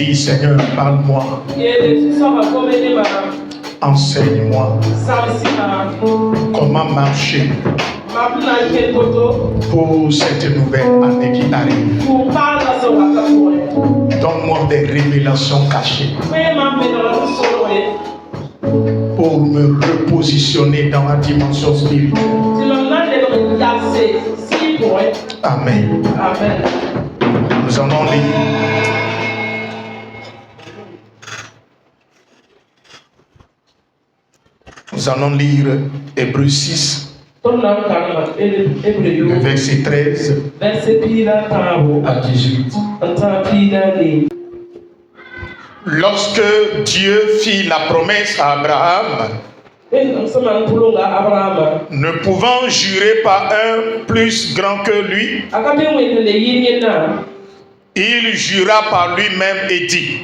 Dis Seigneur, parle-moi. Enseigne-moi comment marcher pour cette nouvelle année qui arrive. Donne-moi des révélations cachées pour me repositionner dans la dimension spirituelle. Amen. Nous allons lire. Nous allons lire Hébreux 6. Le verset 13 à 18. Lorsque Dieu fit la promesse à Abraham, ne pouvant jurer par un plus grand que lui, il jura par lui-même et dit: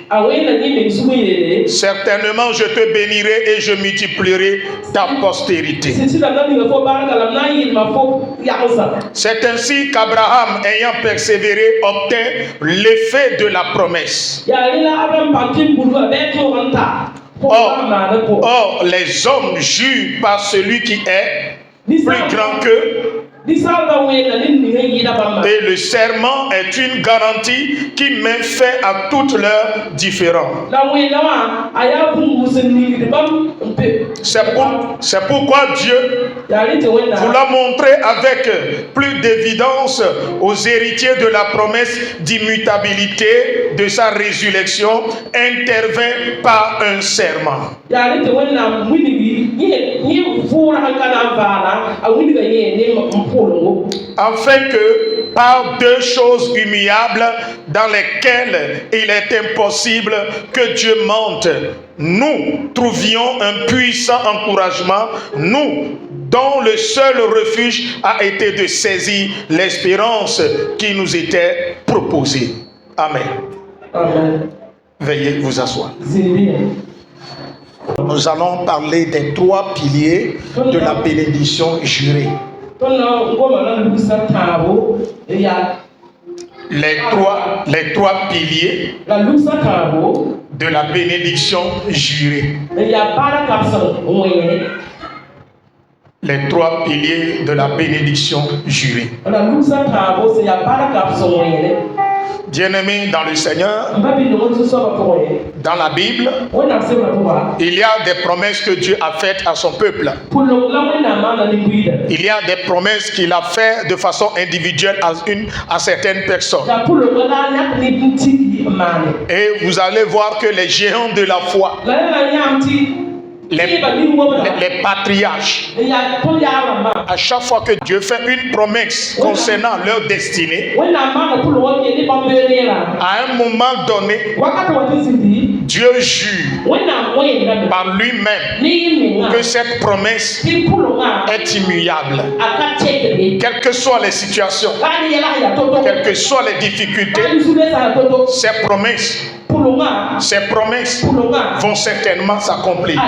certainement je te bénirai et je multiplierai ta postérité. C'est ainsi qu'Abraham, ayant persévéré, obtint l'effet de la promesse. Or, les hommes jurent par celui qui est plus grand qu'eux. Et le serment est une garantie qui met fin à toutes leurs différends. C'est pourquoi Dieu, voulant montrer avec plus d'évidence aux héritiers de la promesse d'immutabilité de sa résurrection, intervint par un serment. Afin que par deux choses immuables dans lesquelles il est impossible que Dieu mente, nous trouvions un puissant encouragement, nous dont le seul refuge a été de saisir l'espérance qui nous était proposée. Amen. Amen. Veuillez vous asseoir. Nous allons parler des trois piliers de la bénédiction jurée. Les trois piliers de la bénédiction jurée. Les trois piliers de la bénédiction jurée. Bien-aimés dans le Seigneur, dans la Bible, il y a des promesses que Dieu a faites à son peuple. Il y a des promesses qu'il a faites de façon individuelle à certaines personnes. Et vous allez voir que les géants de la foi, les patriarches, à chaque fois que Dieu fait une promesse concernant leur destinée, à un moment donné, Dieu jure par lui-même que cette promesse est immuable. Quelles que soient les situations, quelles que soient les difficultés, ces promesses vont certainement s'accomplir.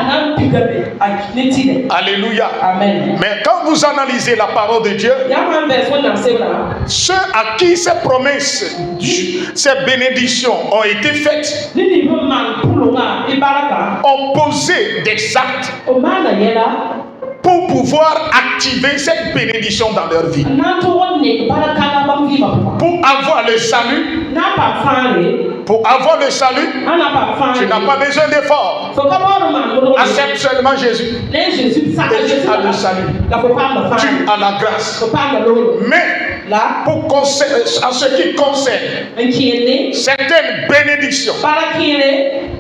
Alléluia. Amen. Mais quand vous analysez la parole de Dieu, ceux à qui ces promesses, ces bénédictions ont été faites, ont posé des actes pour pouvoir activer cette bénédiction dans leur vie. Pour avoir le salut, tu n'as pas besoin d'effort. Accepte seulement Jésus. Et tu as le salut. Tu as la grâce. Mais en ce qui concerne certaines bénédictions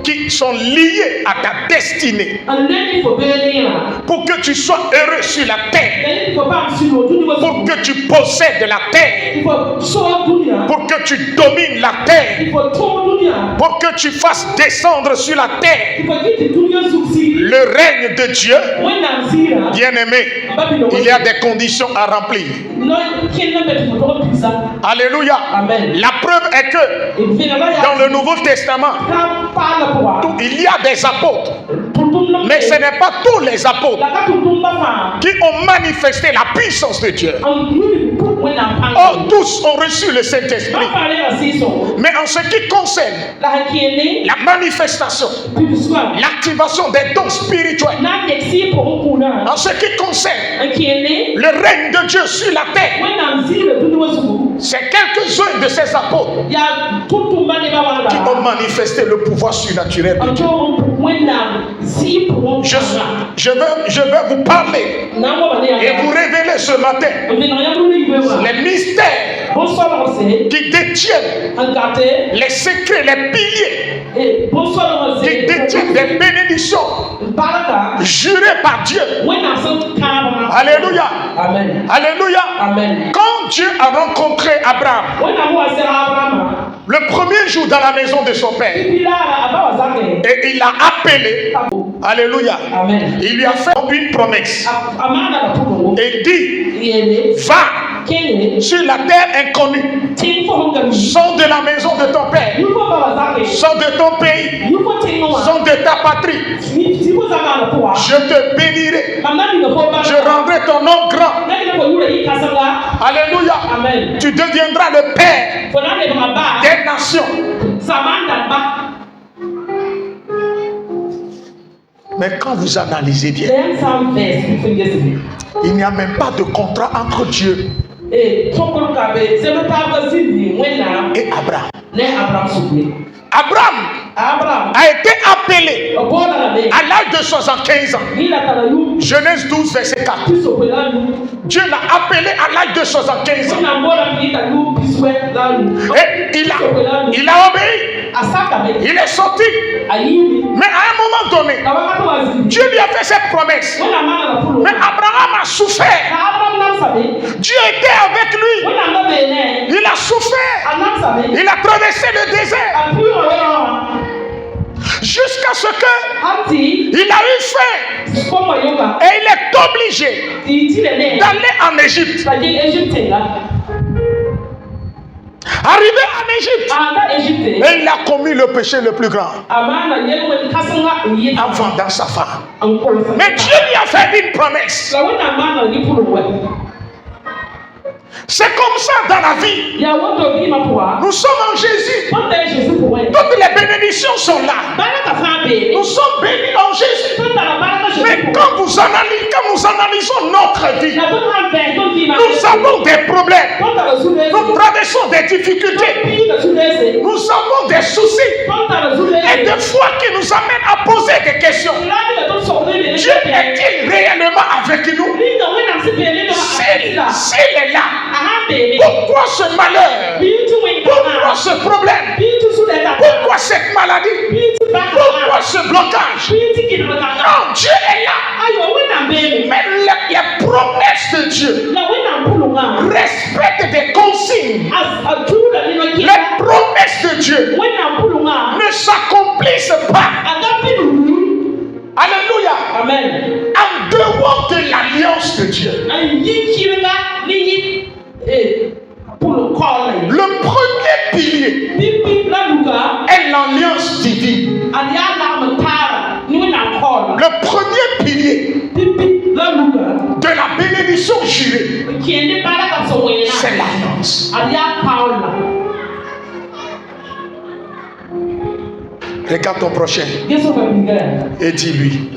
qui sont liées à ta destinée, pour que tu sois heureux sur la terre, pour que tu possèdes la terre, pour que tu domines la terre, pour que tu fasses descendre sur la terre le règne de Dieu, bien-aimé, il y a des conditions à remplir. Alléluia. Amen. La preuve est que dans le Nouveau Testament, il y a des apôtres, mais ce n'est pas tous les apôtres qui ont manifesté la puissance de Dieu. Oh, tous ont reçu le Saint-Esprit, Mais en ce qui concerne la manifestation, l'activation des dons spirituels, en ce qui concerne le règne de Dieu sur la terre, c'est quelques-uns de ces apôtres qui ont manifesté le pouvoir surnaturel de Dieu. Je vais vous parler et vous révéler ce matin les mystères qui détiennent les secrets, les piliers qui détiennent des bénédictions jurées par Dieu. Alléluia. Amen. Alléluia. Amen. Quand Dieu a rencontré Abraham, le premier jour dans la maison de son père, et il l'a appelé, alléluia, Amen. Il lui a fait une promesse et dit, va sur la terre inconnue, sors de la maison de ton père, sors de ton pays, sors de ta patrie, je te bénirai, je rendrai ton nom grand. Alléluia. Amen. Tu deviendras le père des nations. Mais quand vous analysez bien, il n'y a même pas de contrat entre Dieu et Abraham. Abraham a été appelé à l'âge de 75 ans. Genèse 12, verset 4. Dieu l'a appelé à l'âge de 75 ans. Et il a obéi. Il est sorti. Mais à un moment donné, Dieu lui a fait cette promesse. Mais Abraham a souffert. Dieu était avec lui. Il a souffert. Il a traversé le désert. Jusqu'à ce que il a eu faim. Et il est obligé d'aller en Égypte. Arrivé en Égypte, et il a commis le péché le plus grand en vendant sa femme. Mais Dieu lui a fait une promesse. C'est comme ça dans la vie. Nous sommes en Jésus. Toutes les bénédictions sont là. Nous sommes bénis en Jésus. Mais quand nous analysons notre vie, nous avons des problèmes. Nous traversons des difficultés. Nous avons des soucis. Et des fois qui nous amènent à poser des questions. Dieu est-il réellement avec nous? S'il est là, pourquoi ce malheur? Pourquoi ce problème? Pourquoi cette maladie? Pourquoi ce blocage? Non, Dieu est là. Mais les promesses de Dieu respectent des consignes. Les promesses de Dieu ne s'accomplissent pas. Alléluia. Amen. En dehors de l'alliance de Dieu. Le premier pilier est l'alliance divine. Le premier pilier de la bénédiction jurée, c'est l'alliance. Regarde ton prochain et dis-lui,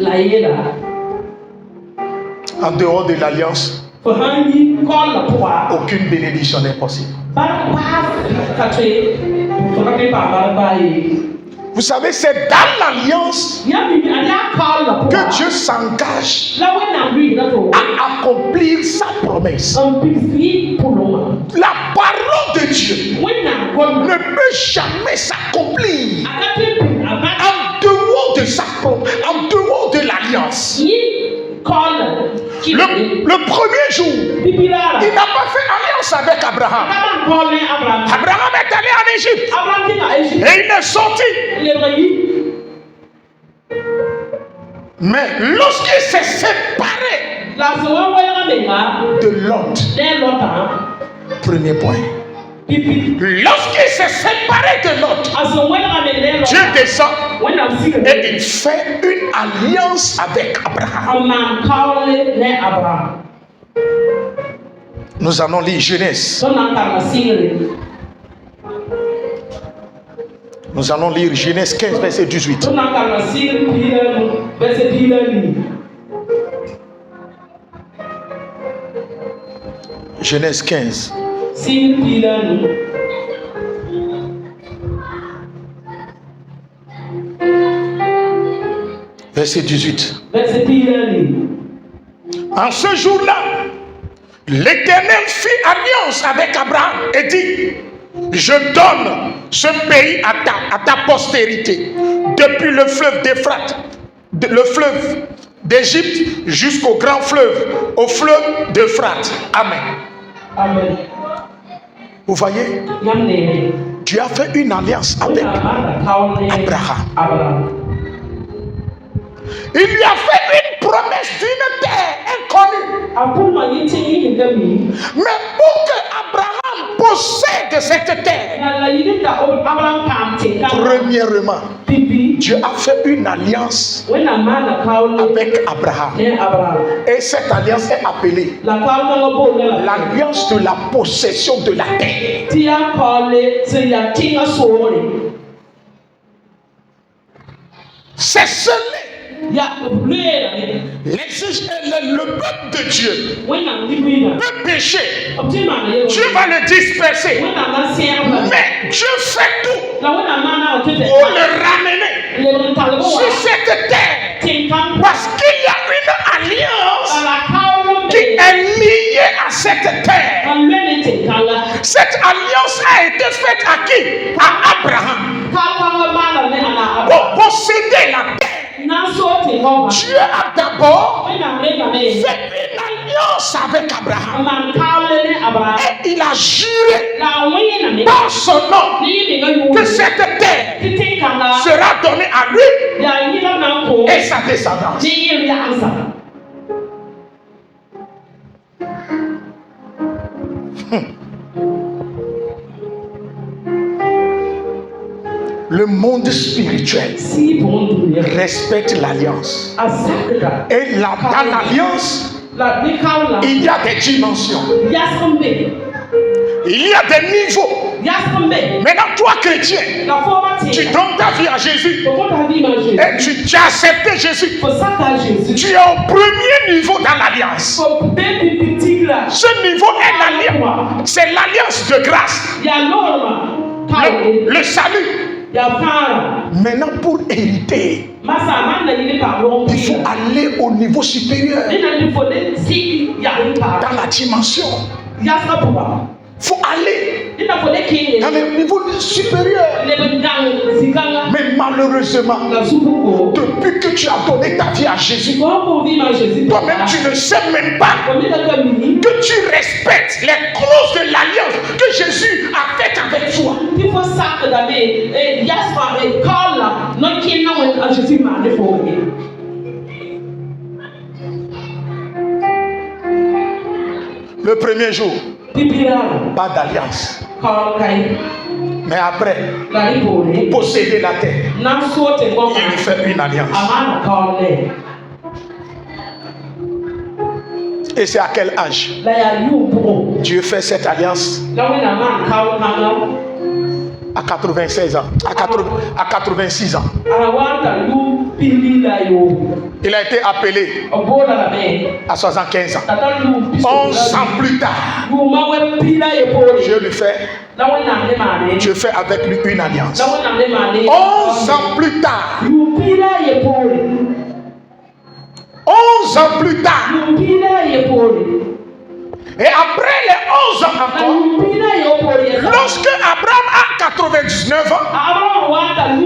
en dehors de l'alliance, aucune bénédiction n'est possible. Vous savez, c'est dans l'alliance que Dieu s'engage à accomplir sa promesse. La parole de Dieu ne peut jamais s'accomplir en dehors de l'alliance. Le premier jour, il n'a pas fait alliance avec Abraham. Abraham est allé en Égypte et il est sorti. Mais lorsqu'il s'est séparé de Lot, premier point. Lorsqu'il s'est séparé de Lot, Dieu descend et il fait une alliance avec Abraham. Nous allons lire Genèse. Nous allons lire Genèse 15, verset 18. Genèse 15. Verset 18. En ce jour-là, l'Éternel fit alliance avec Abraham et dit: je donne ce pays à ta postérité, depuis le fleuve d'Euphrate, le fleuve d'Égypte jusqu'au grand fleuve, au fleuve d'Euphrate. Amen. Amen. Vous voyez, Dieu a fait une alliance avec Abraham. Il lui a fait une promesse d'une terre inconnue. Mais pour que Abraham possède cette terre, premièrement, Dieu a fait une alliance avec Abraham. Et cette alliance est appelée l'alliance de la possession de la terre. C'est scellé. Le peuple de Dieu peut pécher. Dieu va le disperser. Mais Dieu fait tout pour le ramener sur cette terre. Parce qu'il y a une alliance qui est liée à cette terre. Cette alliance a été faite à qui? À Abraham. Pour posséder la terre. Dieu a d'abord fait une alliance avec Abraham. Et il a juré par son nom que cette terre sera donnée à lui et sa descendance. Le monde spirituel respecte l'alliance. Et dans l'alliance, il y a des dimensions. Il y a des niveaux. Maintenant, toi, chrétien, tu donnes ta vie à Jésus. Et tu as accepté Jésus. Tu es au premier niveau dans l'alliance. Ce niveau est l'alliance. C'est l'alliance de grâce. Le salut. Maintenant, pour hériter, il faut aller au niveau supérieur. Dans la dimension. Il faut aller dans le niveau supérieur. Mais malheureusement, depuis que tu as donné ta vie à Jésus, toi-même tu ne sais même pas que tu respectes les clauses de l'alliance que Jésus a faite avec toi. Le premier jour, pas d'alliance. Mais après, pour posséder la terre, il lui fait une alliance. Et c'est à quel âge Dieu fait cette alliance? À 96 ans, à 86 ans. Il a été appelé à 75 ans. 11 ans plus tard, Dieu fait avec lui une alliance. 11 ans plus tard, 11 ans plus tard, et après les 11 ans encore, lorsque Abraham a 99 ans,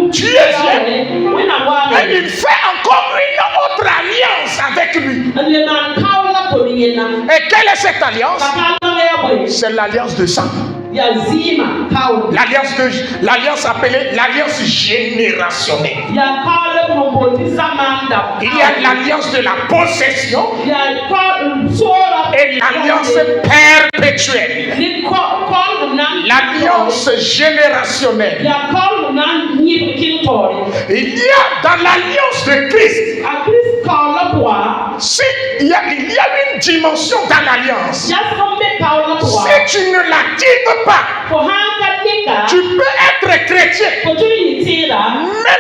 Dieu vient et il fait encore une autre alliance avec lui. Et quelle est cette alliance? C'est l'alliance de sang. L'alliance appelée l'alliance générationnelle. Il y a l'alliance de la possession et l'alliance perpétuelle. L'alliance générationnelle. Il y a dans l'alliance de Christ, il y a une dimension dans l'alliance. Si tu ne la quittes pas, tu peux être chrétien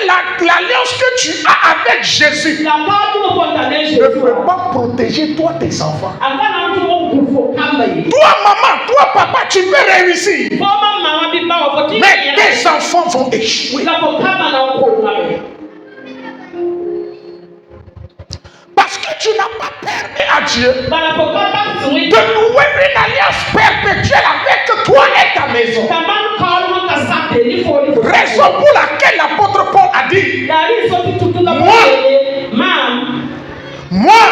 l'alliance que tu as avec Jésus ne peut pas protéger toi tes enfants. Toi maman, toi papa, tu peux réussir. Mais tes enfants vont échouer. Parce que tu n'as pas permis à Dieu de nouer une alliance perpétuelle avec toi et ta maison. Raison pour laquelle l'apôtre Paul a dit: moi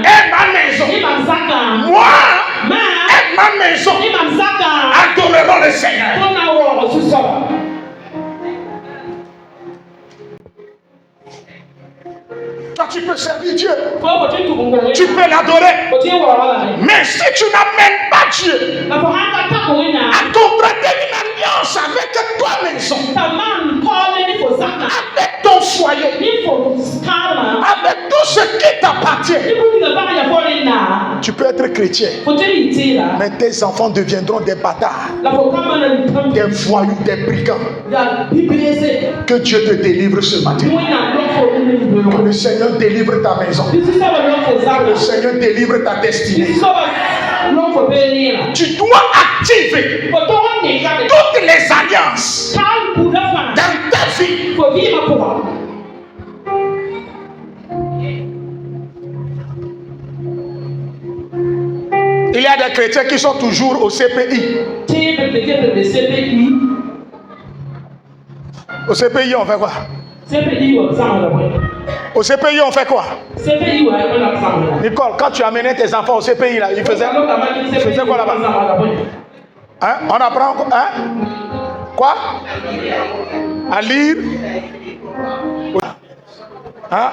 et ma maison, moi et ma maison adorerons le Seigneur. Toi, tu peux servir Dieu. Tu peux l'adorer. Mais si tu n'amènes pas Dieu à contracter une alliance avec ta maison, avec ton foyer, avec tout ce qui t'appartient, tu peux être chrétien, mais tes enfants deviendront des bâtards, des voyous, des brigands. Que Dieu te délivre ce matin. Que le Seigneur délivre ta maison. Que le Seigneur délivre ta destinée. Tu dois activer toutes les alliances dans ta vie. Il y a des chrétiens qui sont toujours au CPI. Au CPI, on fait quoi? Au CPI, on fait quoi? Nicole, quand tu amenais tes enfants au CPI, là, ils faisaient quoi là-bas? Hein? On apprend hein? Quoi? À lire? Hein?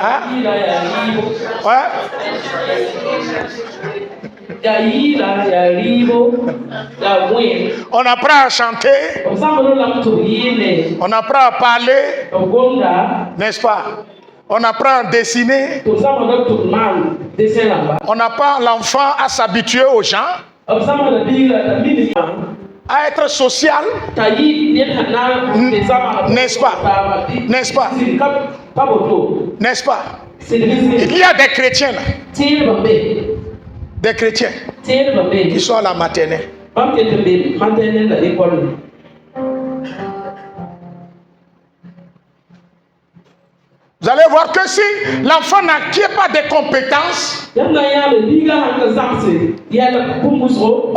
Hein? Ouais? On apprend à chanter. On apprend à parler. N'est-ce pas? On apprend à dessiner. On apprend l'enfant à s'habituer aux gens. À être social. N'est-ce pas? N'est-ce pas? N'est-ce pas? Il y a des chrétiens là. Des chrétiens qui sont à la maternelle. Vous allez voir que si l'enfant n'acquiert pas des compétences, on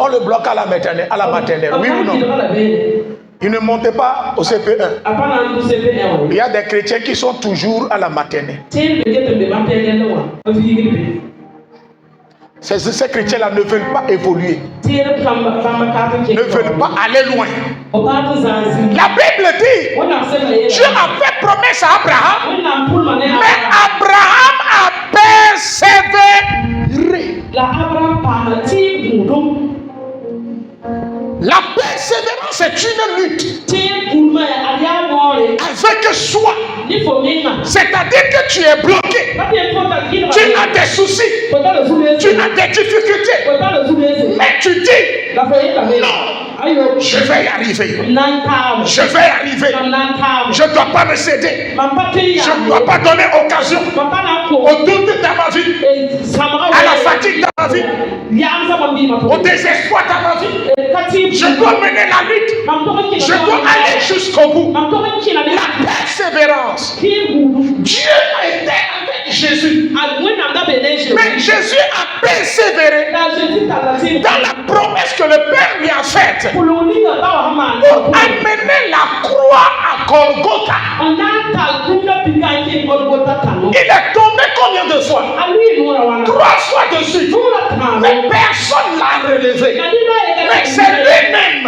le bloque à la maternelle. Oui ou non? Il ne montait pas au CP1. Il y a des chrétiens qui sont toujours à la maternelle. Ces chrétiens-là ne veulent pas évoluer. Ne veulent pas aller loin. La Bible dit, Dieu a fait promesse à Abraham, mais Abraham a persévéré. La persévérance est une lutte avec soi. C'est-à-dire que tu es bloqué. Tu as des soucis. Tu as des difficultés. Mais tu dis, non, je vais y arriver. Je vais y arriver. Je ne dois pas me céder. Je ne dois pas donner occasion au doute dans ma vie, à la fatigue dans ma vie, au désespoir dans ma vie. Je dois mener la lutte. Je dois aller jusqu'au bout. La persévérance. Dieu a été avec Jésus. Mais Jésus a persévéré dans la promesse que le Père lui a faite pour amener la croix à Golgotha. Il est tombé combien de fois? 3 fois dessus. Mais personne ne l'a relevé. Mais c'est lui-même.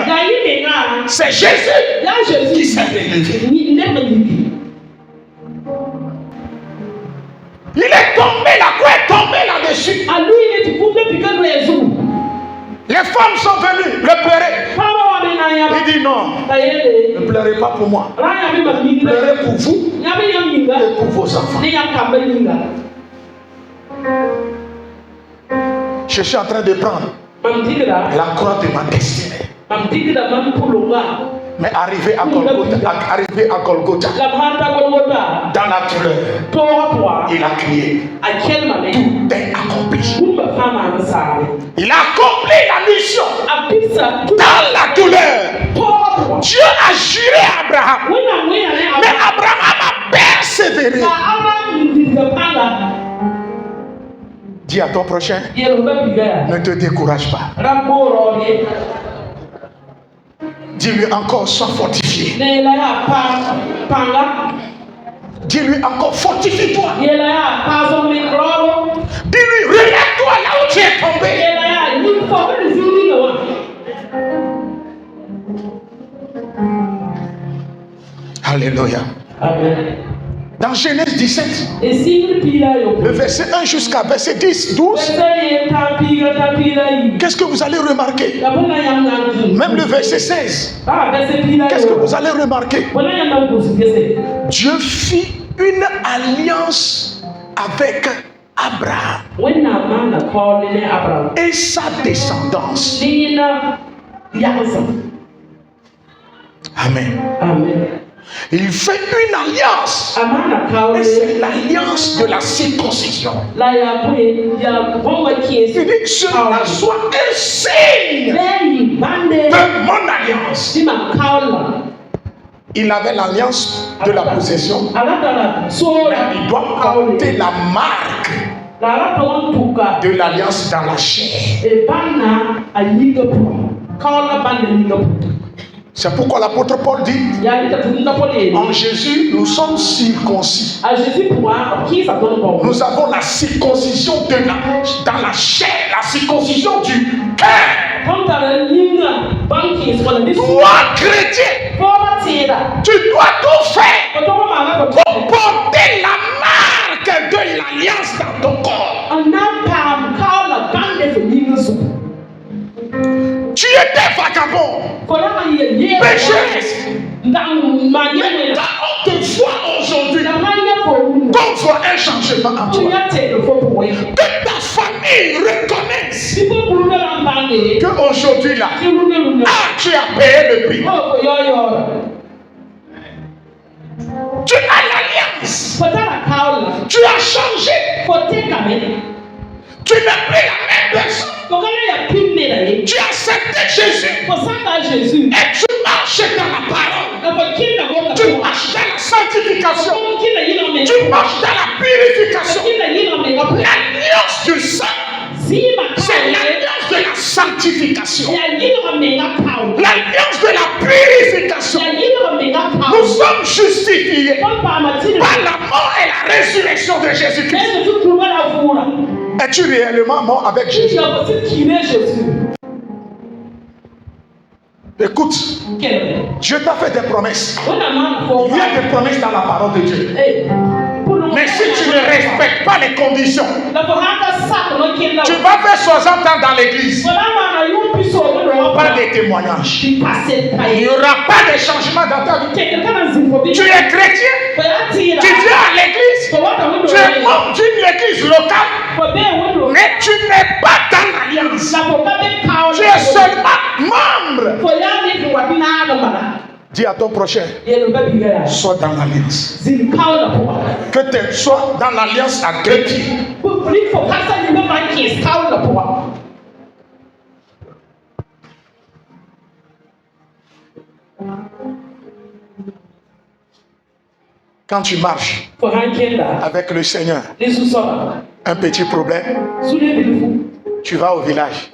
C'est Jésus qui s'est relevé. Il est tombé, la croix est tombée là-dessus. Les femmes sont venues le pleurer. Il dit non, ne pleurez pas pour moi. Pleurez pour vous et pour vos enfants. Je suis en train de prendre la croix de ma destinée. Mais arrivé à Golgotha, dans la douleur, il a crié, tout est accompli. Il a accompli la mission dans la douleur. Dieu a juré à Abraham, mais Abraham a persévéré. Dis à ton prochain, ne te décourage pas. Dis-lui encore, sois fortifié. Dis-lui encore, fortifie-toi. Dis-lui, relève-toi là où tu es tombé. Alléluia. Amen. Dans Genèse 17, le verset 1 jusqu'à verset 10, 12, qu'est-ce que vous allez remarquer? Même le verset 16, qu'est-ce que vous allez remarquer? Dieu fit une alliance avec Abraham et sa descendance. Amen. Amen. Il fait une alliance. Et c'est l'alliance de la circoncision. Il dit, cela soit un signe de mon alliance. Il avait l'alliance de la possession, mais il doit porter la marque de l'alliance dans la chair. C'est pourquoi l'apôtre Paul dit, en Jésus, nous sommes circoncis. Nous avons la circoncision dans la chair, la circoncision du cœur. Toi, chrétien, tu dois tout faire pour porter la marque de l'alliance dans ton corps. Tu étais vagabond, pécheresse. Mais quand on te voit aujourd'hui, qu'on voit un changement en toi, que ta famille reconnaisse qu'aujourd'hui là, tu as payé le prix. Tu as l'alliance. Tu as changé. Tu n'es plus la même personne. Tu as accepté Jésus. Et tu marches dans la parole. Tu marches dans la sanctification. Tu marches dans la purification. L'alliance du sang, c'est l'alliance de la sanctification. L'alliance de la purification. Nous sommes justifiés par la mort et la résurrection de Jésus-Christ. Es-tu réellement mort avec Jésus? Écoute, Dieu t'a fait des promesses. Il y a des promesses dans la parole de Dieu. Mais si tu ne respectes pas les conditions, tu vas faire 60 ans dans l'église. Pas de témoignages. Il n'y aura pas de changement dans ta vie. Tu es chrétien, tu viens à l'église, tu es membre d'une église locale, mais tu n'es pas dans l'alliance. Tu es seulement membre. Dis à ton prochain, sois dans l'alliance. Que tu sois dans l'alliance à deux pieds. Quand tu marches avec le Seigneur, un petit problème, tu vas au village.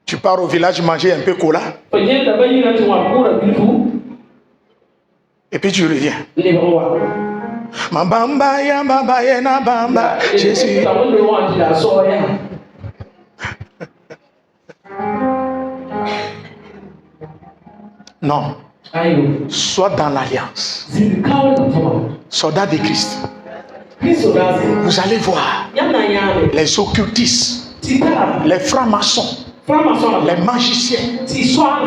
Tu pars au village manger un peu cola. Et puis tu reviens. Mabamba ya baba ya na bamba. Jésus. Non. Sois dans l'alliance. Soldat de Christ. Vous allez voir les occultistes, les francs-maçons, les magiciens,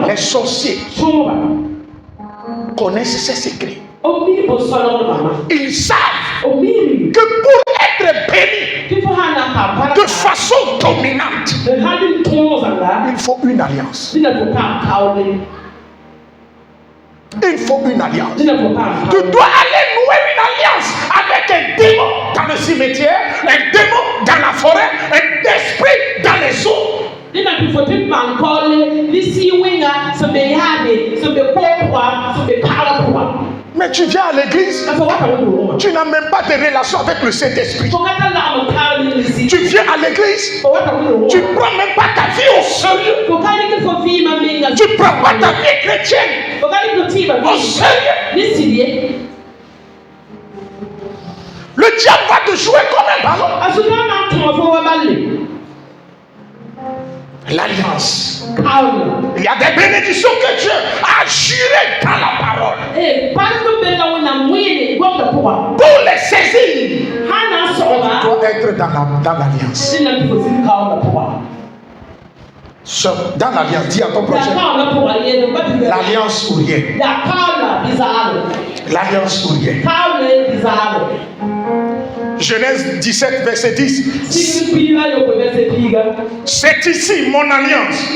les sorciers connaissent ces secrets. Ils savent que pour être béni, de façon dominante, il faut une alliance. Il faut une alliance. Tu dois aller nouer une alliance avec un démon dans le cimetière, un démon dans la forêt, un esprit dans les eaux. Mais tu viens à l'église, tu n'as même pas de relation avec le Saint-Esprit. Tu viens à l'église, tu ne prends même pas ta vie au sérieux. Tu ne prends pas ta vie chrétienne au sérieux. Le diable va te jouer comme un ballon. L'alliance. Il y a des bénédictions que Dieu a jurées dans la parole. Pour les saisir, tu dois être dans l'alliance. Dans l'alliance, dis à ton prochain. L'alliance ou rien. L'alliance ou rien. Genèse 17, verset 10. C'est ici mon alliance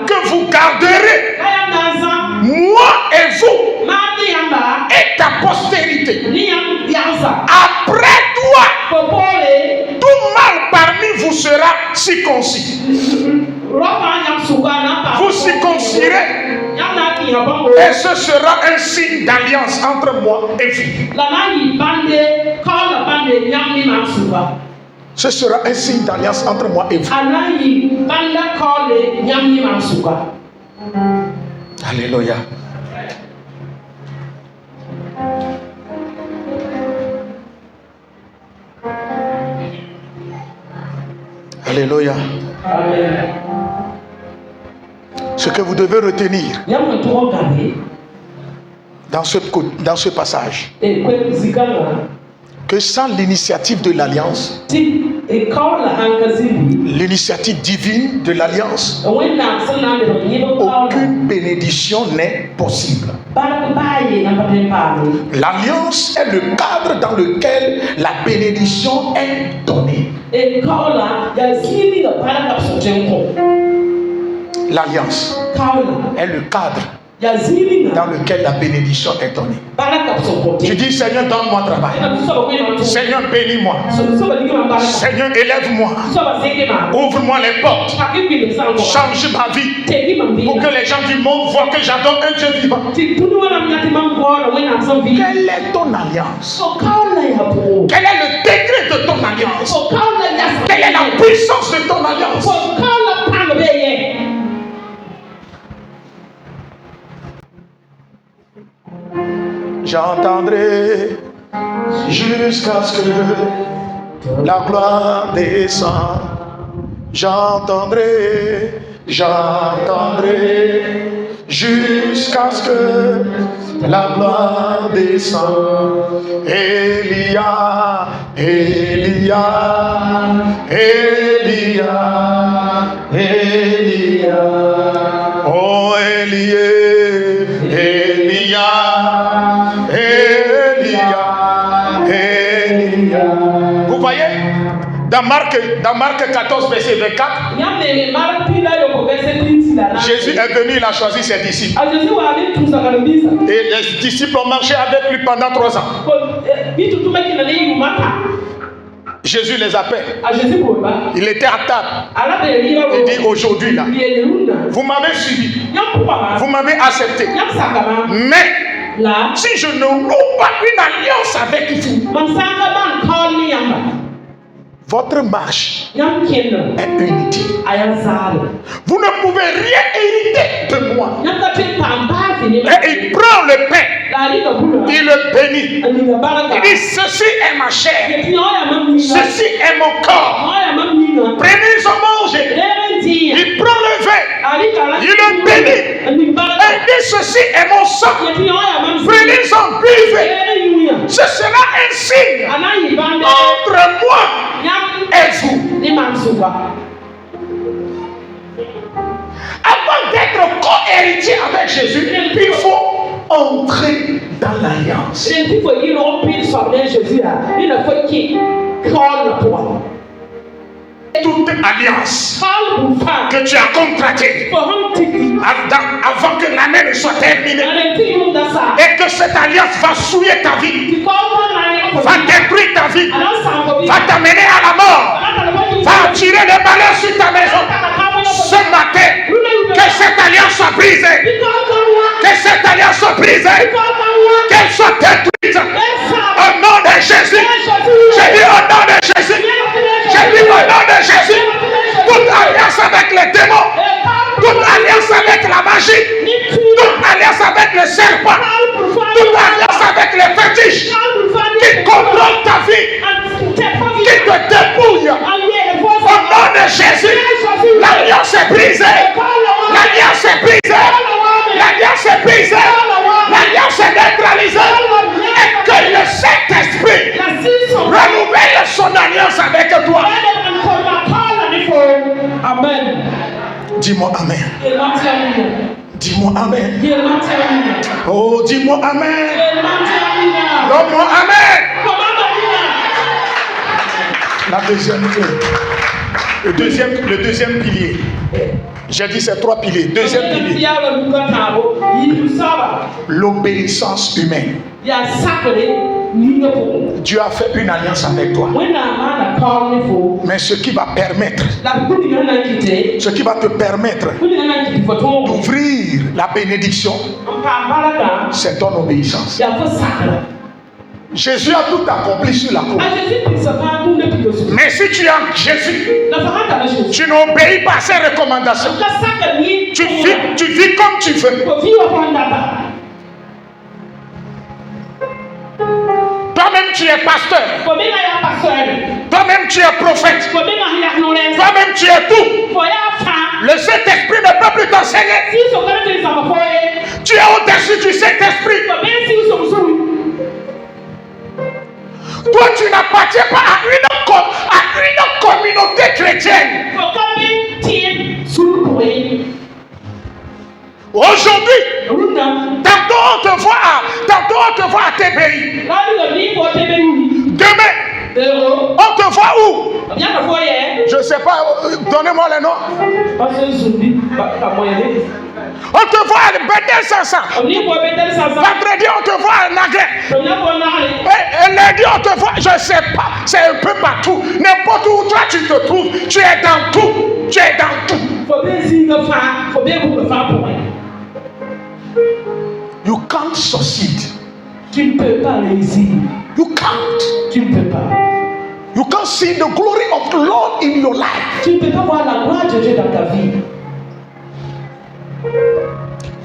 que vous garderez, moi et vous, et ta postérité. Après toi, tout mâle parmi vous sera circoncis. Vous circoncirez, et ce sera un signe d'alliance entre moi et vous. Ce sera un signe d'alliance entre moi et vous. Alléluia. Alléluia. Ce que vous devez retenir dans ce passage, que sans l'initiative de l'alliance, l'initiative divine de l'alliance, aucune bénédiction n'est possible. L'alliance est le cadre dans lequel la bénédiction est donnée. L'alliance est le cadre dans lequel la bénédiction est donnée. Tu dis, Seigneur, donne-moi travail. Seigneur, bénis-moi. Seigneur, élève-moi. Ouvre-moi les portes. Change ma vie. Pour que les gens du monde voient que j'adore un Dieu vivant. Quelle est ton alliance? Quel est le degré de ton alliance? Quelle est la puissance de ton alliance? J'entendrai jusqu'à ce que la gloire descende. J'entendrai jusqu'à ce que la gloire descende. Elia, oh Elia. Vous voyez, dans Marc 14, verset 24, Jésus est venu, il a choisi ses disciples. Et les disciples ont marché avec lui pendant 3 ans. Jésus les appelle. Il était à table. Il dit, aujourd'hui là, vous m'avez suivi, vous m'avez accepté. Mais si je ne noue pas une alliance avec vous, votre marche est inutile. Vous ne pouvez rien hériter de moi. Et il prend le pain, il le bénit. Il dit, ceci est ma chair, ceci est mon corps. Prenez-en, mangez. Il prend le vin, il le bénit. Et il dit, ceci est mon sang. Prenez-en, buvez. Ce sera un signe entre moi et vous. Avant d'être co-héritier avec Jésus, il faut entrer dans l'alliance. toute alliance que tu as contractée avant que l'année ne soit terminée et que cette alliance va souiller ta vie, va détruire ta vie, va t'amener à la mort, va tirer les malheurs sur ta maison. Ce matin, que cette alliance soit brisée, que cette alliance soit brisée, qu'elle soit détruite au nom de Jésus. J'ai dit au nom de Jésus. J'ai dit au nom de Jésus. Toute alliance avec les démons, toute alliance avec la magie, toute alliance avec le serpent, toute alliance avec les fétiches qui contrôlent ta vie, qui te dépouillent. Au nom de Jésus, l'alliance est brisée. L'alliance est brisée. L'alliance est brisée. L'alliance est neutralisée. Et que le Saint-Esprit renouvelle son alliance avec toi. Amen. Dis-moi Amen. Dis-moi Amen. Oh, dis-moi Amen. Donne-moi Amen. La deuxième le deuxième pilier. J'ai dit c'est 3 piliers. Deuxième pilier. L'obéissance humaine. Dieu a fait une alliance avec toi. Mais ce qui va te permettre d'ouvrir la bénédiction, c'est ton obéissance. Jésus a tout accompli sur la croix. Mais si tu es en Jésus, tu n'obéis pas à ses recommandations. Tu vis comme tu veux. Toi-même tu es pasteur. Toi-même tu es prophète. Toi-même tu es tout. Le Saint-Esprit ne peut plus t'enseigner. Tu es au-dessus du Saint-Esprit. Toi, tu n'appartiens pas à une communauté chrétienne. Aujourd'hui, tantôt on te voit à TBI. Demain, on te voit où? Je ne sais pas, donnez-moi le nom. On te voit à Bethel 500. Vendredi, on te voit à Nagré. Et lundi, on te voit, je ne sais pas, c'est un peu partout. N'importe où toi tu te trouves, tu es dans tout. Tu es dans tout. You can't succeed. Tu ne peux pas réussir. You can't. Tu ne peux pas. You can't see the glory of the Lord in your life. Tu ne peux pas voir la gloire de Dieu dans ta vie.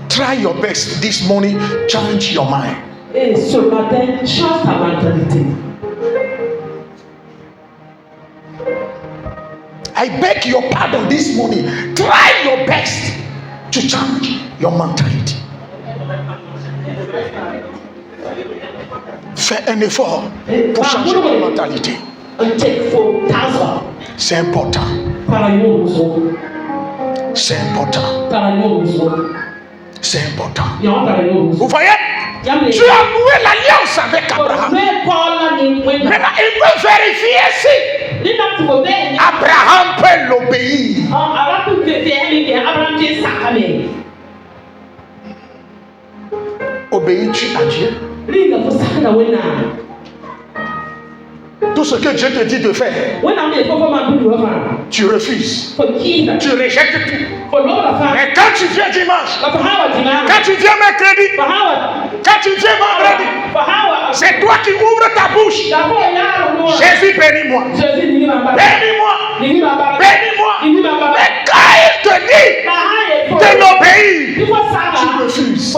Try your best this morning, change your mind. Et ce matin, change ta mentalité. I beg your pardon this morning. Try your best to change your mentality. Fais un effort pour changer ta mentalité. C'est important. C'est important. C'est important. Vous voyez? Tu as noué l'alliance avec Abraham. Maintenant, il veut vérifier si Abraham peut l'obéir. Obéis-tu à Dieu? Tout ce que Dieu te dit de faire, tu refuses. Tu rejettes tout. Mais quand tu viens dimanche, quand tu viens mercredi, quand tu viens vendredi, c'est toi qui ouvres ta bouche. Jésus, bénis-moi. Bénis-moi. Bénis-moi. Mais quand il te dit de l'obéir, tu refuses.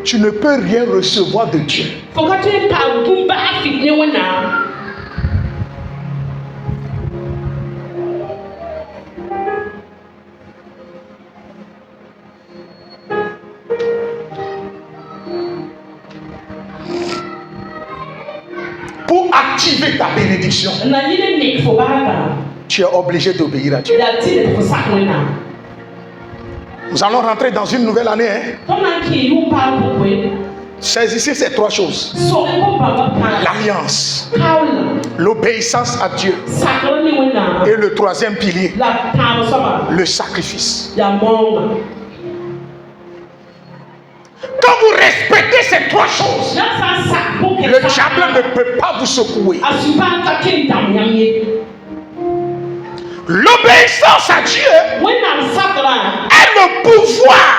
Tu ne peux rien recevoir de Dieu. Pour activer ta bénédiction, tu es obligé d'obéir à Dieu. Nous allons rentrer dans une nouvelle année. Saisissez ces 3 choses. L'alliance, L'obéissance à Dieu. Et le troisième pilier, le sacrifice. Quand vous respectez ces trois choses, le diable ne peut pas vous secouer. L'obéissance à Dieu est le pouvoir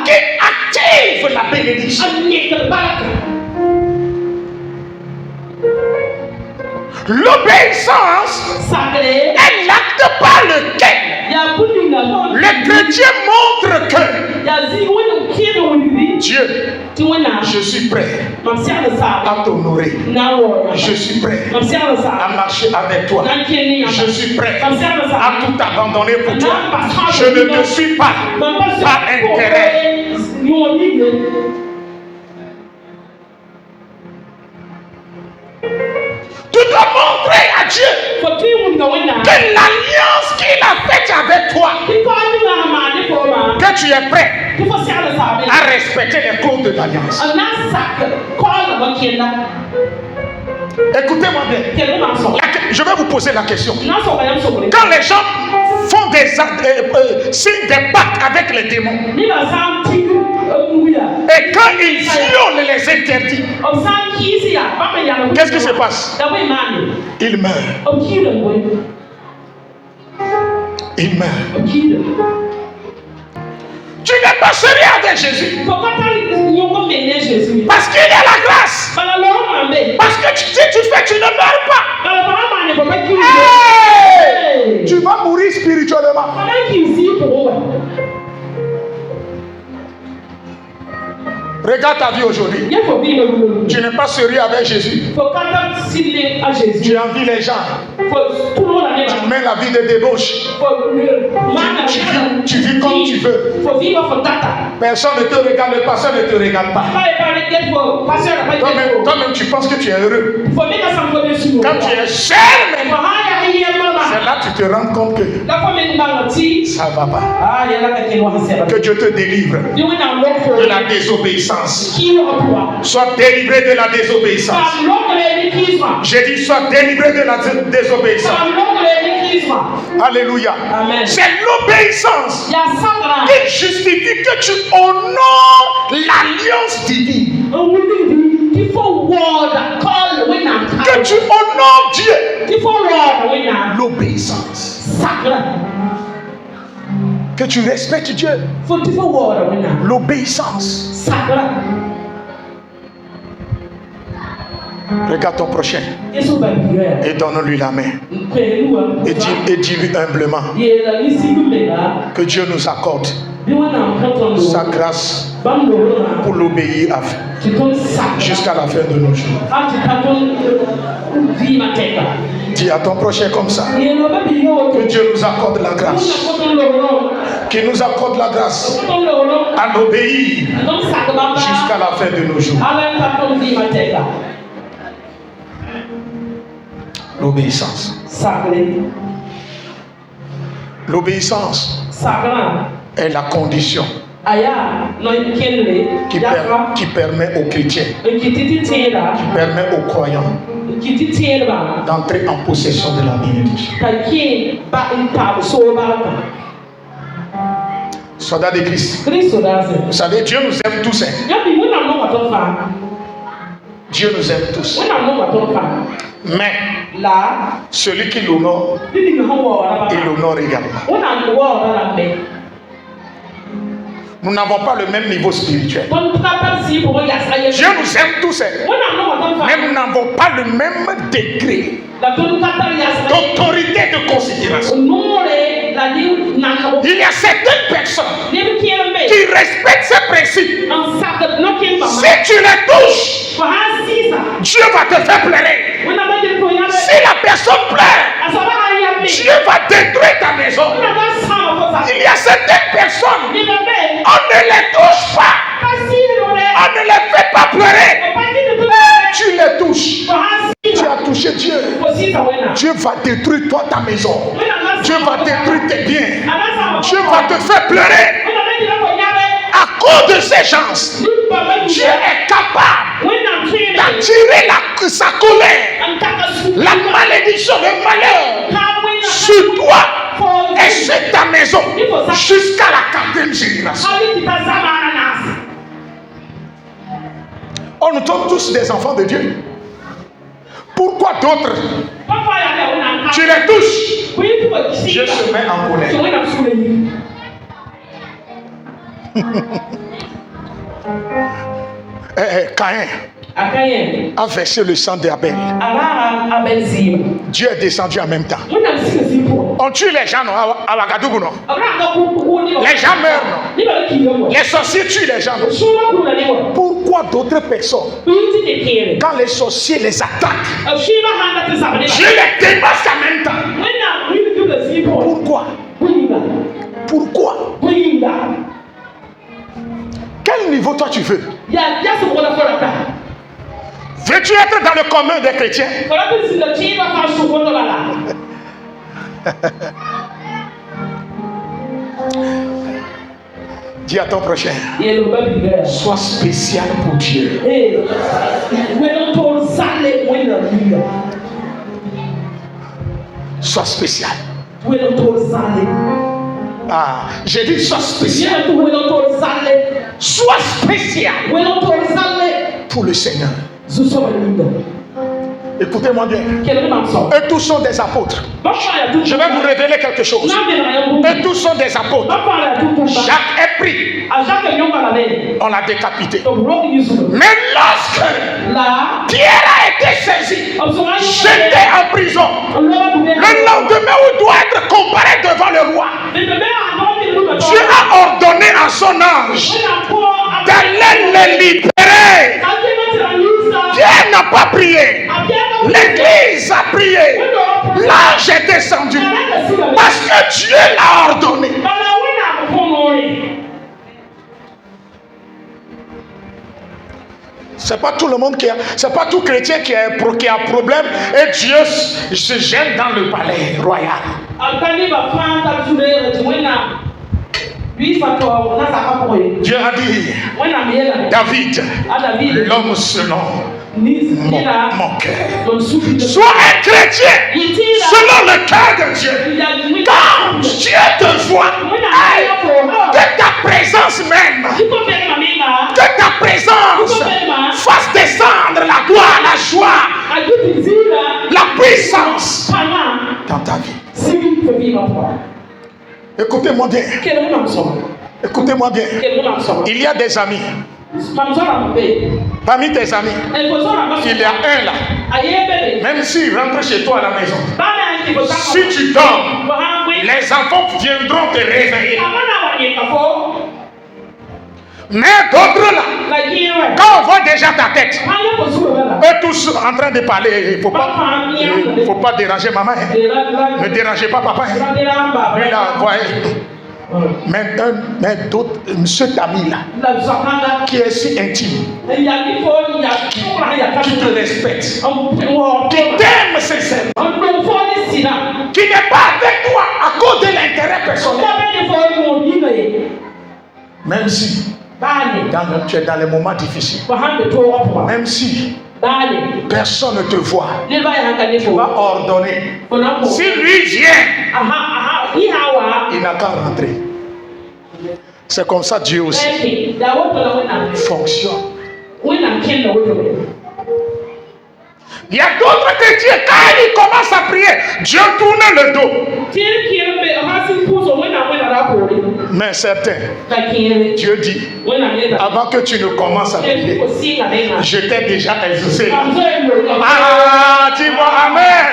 qui active la bénédiction. L'obéissance est l'acte par lequel le chrétien montre que Dieu, je suis prêt à t'honorer. Je suis prêt à marcher avec toi. Je suis prêt à tout abandonner pour toi. Je ne te suis pas par intérêt. Tu dois montrer à Dieu que l'alliance qu'il a faite avec toi, que tu es prêt à respecter les clauses de l'alliance. Écoutez-moi bien. Je vais vous poser la question. Quand les gens font signent des pactes avec les démons, et quand ils violent les interdits, qu'est-ce qui se passe? Ils meurent. Ils meurent. Tu n'es pas sérieux avec Jésus. Parce qu'il y a la grâce. Parce que si tu fais, tu ne meurs pas. Hey! Tu vas mourir spirituellement. Regarde ta vie aujourd'hui. Tu n'es pas sérieux avec Jésus. Tu envies les gens. Tu mets la vie de débauche. Tu vis comme tu veux. Personne ne te regarde, personne ne te regarde pas. Toi-même, tu penses que tu es heureux. Quand tu es cher, c'est là que tu te rends compte que ça ne va pas. Que Dieu te délivre de la désobéissance. Sois délivré de la désobéissance. J'ai dit sois délivré de la désobéissance. Alléluia. C'est l'obéissance qui justifie que tu honores l'alliance divine. Que tu honores Dieu. L'obéissance. Que tu respectes Dieu. L'obéissance. Regarde ton prochain et donne-lui la main et dis-lui humblement que Dieu nous accorde sa grâce pour l'obéir jusqu'à la fin de nos jours. Dis à ton prochain comme ça que Dieu nous accorde la grâce, qu'il nous accorde la grâce à l'obéir jusqu'à la fin de nos jours. L'obéissance. L'obéissance est la condition qui permet aux chrétiens, qui permet aux croyants d'entrer en possession de la bénédiction. Soldats de Christ. Vous savez, Dieu nous aime tous. Dieu nous aime tous. Mais celui qui l'honore, il l'honore également. Nous n'avons pas le même niveau spirituel. Dieu nous aime tous, mais nous n'avons pas le même degré d'autorité de considération. Il y a certaines personnes qui respectent ces principes. Si tu les touches, Dieu va te faire pleurer. Si la personne pleure, Dieu va détruire ta maison. Il y a certaines personnes, on ne les touche pas. On ne les fait pas pleurer. Tu les touches. Tu as touché Dieu. Dieu va détruire toi ta maison. Dieu va détruire tes biens. Dieu va te faire pleurer. À cause de ces gens, Dieu est capable d'attirer sa colère La malédiction, le malheur sur toi et sur ta maison jusqu'à la 4e génération. Oh, nous sommes tous des enfants de Dieu. Pourquoi d'autres, tu les touches, Dieu se met en colère. Caïn a versé le sang d'Abel. Dieu est descendu en même temps. On tue les gens, non, à Ouagadougou, non. Les gens meurent, non. Les sorciers tuent les gens, non. Pourquoi d'autres personnes, quand les sorciers les attaquent, Dieu les dépasse en même temps? Pourquoi? Pourquoi? Quel niveau toi tu veux? Veux-tu être dans le commun des chrétiens? Dis à ton prochain, sois spécial pour Dieu. Sois spécial. Ah, j'ai dit sois spécial. Sois spécial pour le Seigneur. Écoutez-moi bien. Eux tous sont des apôtres. Je vais vous révéler quelque chose. Eux tous sont des apôtres. Jacques est pris. On l'a décapité. Mais lorsque Pierre a été saisi, jeté en prison, le lendemain où il doit être comparé devant le roi, Dieu a ordonné à son ange d'aller le libérer. Pierre n'a pas prié. L'église a prié. L'ange est descendu. Parce que Dieu l'a ordonné. C'est pas tout le monde qui a, c'est pas tout chrétien qui a problème et Dieu se gêne dans le palais royal. Dieu a dit, David, l'homme selon mon cœur. Sois un chrétien selon le cœur de Dieu. Quand Dieu te voit, que ta présence même, que ta présence fasse descendre la gloire, la joie, la puissance dans ta vie. Écoutez-moi bien. Écoutez-moi bien. Il y a des amis. Parmi tes amis, il y a un là. Même s'il rentre chez toi à la maison, si tu dors, les enfants viendront te réveiller. Mais d'autres là, quand on voit déjà ta tête, eux tous en train de parler, il ne faut pas déranger maman. Ne dérangez pas papa. Lui là, voyez. Mais d'autres, cet ami là, qui est si intime, qui te respecte, qui t'aime sincèrement, qui n'est pas avec toi à cause de l'intérêt personnel, même si tu es dans les moments difficiles, même si personne ne te voit, tu vas ordonner. Si lui vient, il n'a qu'à rentrer. C'est comme ça Dieu aussi fonctionne. Il y a d'autres chrétiens, quand ils commencent à prier, Dieu tourne le dos. Mais certains, Dieu dit, avant que tu ne commences à prier, je t'ai déjà exaucé. Ah, dis-moi Amen.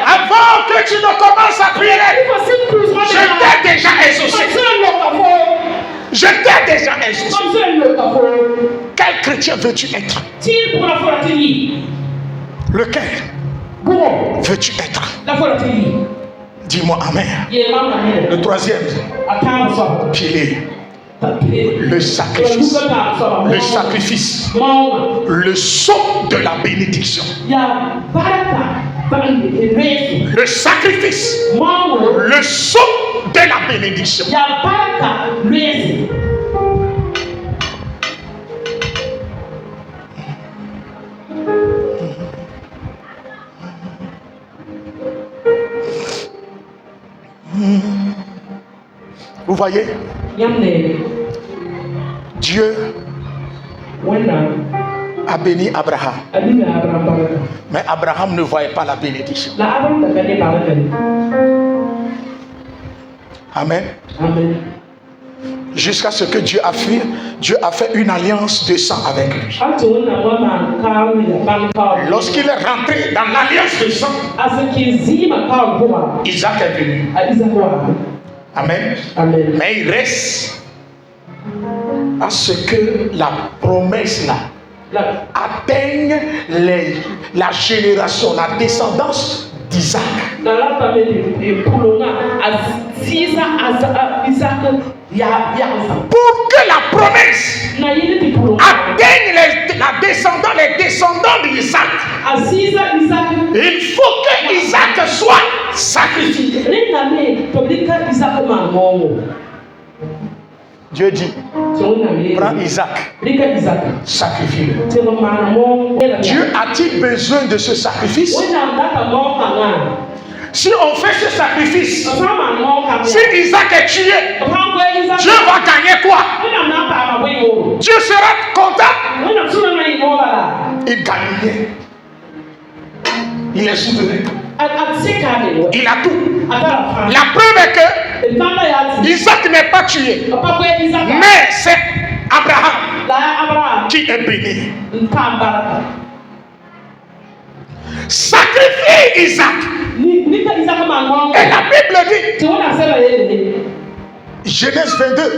Avant que tu ne commences à prier, je t'ai déjà exaucé. Je t'ai déjà exaucé. Quel chrétien veux-tu être? Lequel veux-tu être? Dis-moi Amen. Le troisième pilier, le sacrifice. Le sacrifice. Le sceau de la bénédiction. Le sacrifice. Le sceau de la bénédiction. Vous voyez? Dieu a béni Abraham. Mais Abraham ne voyait pas la bénédiction. Amen. Amen. Jusqu'à ce que Dieu a fait une alliance de sang avec lui. Lorsqu'il est rentré dans l'alliance de sang, Isaac est venu. Amen. Amen. Mais il reste à ce que la promesse là atteigne la génération, la descendance d'Isaac. Pour que la promesse atteigne les descendants d'Isaac, il faut que Isaac soit sacrifié. Dieu dit, prends Isaac, sacrifie-le. Dieu a-t-il besoin de ce sacrifice? Si on fait ce sacrifice, si Isaac est tué, Dieu va gagner quoi? Dieu sera content. Il gagne rien. Il est souverain. Il a tout. La preuve est que Isaac n'est pas tué, mais c'est Abraham qui est béni. Sacrifie Isaac. Et la Bible dit, Genèse 22,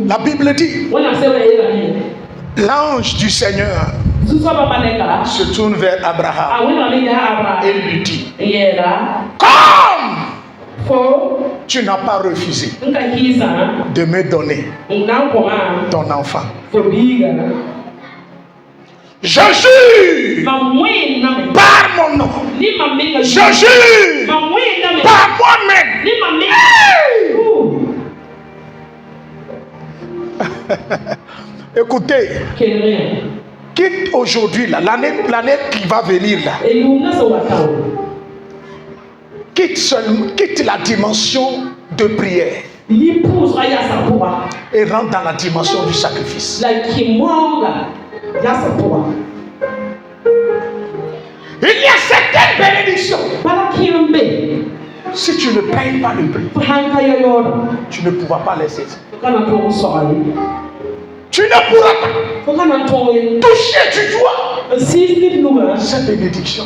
la Bible dit, l'ange du Seigneur se tourne vers Abraham et lui dit, comme tu n'as pas refusé de me donner ton enfant, je jure par mon nom, je jure par moi-même. Écoutez, quitte aujourd'hui l'année qui va venir là, quitte la dimension de prière et rentre dans la dimension du sacrifice. Il y a certaines bénédictions. Si tu ne payes pas le prix, tu ne pourras pas les saisir. Tu ne pourras pas toucher du doigt cette bénédiction.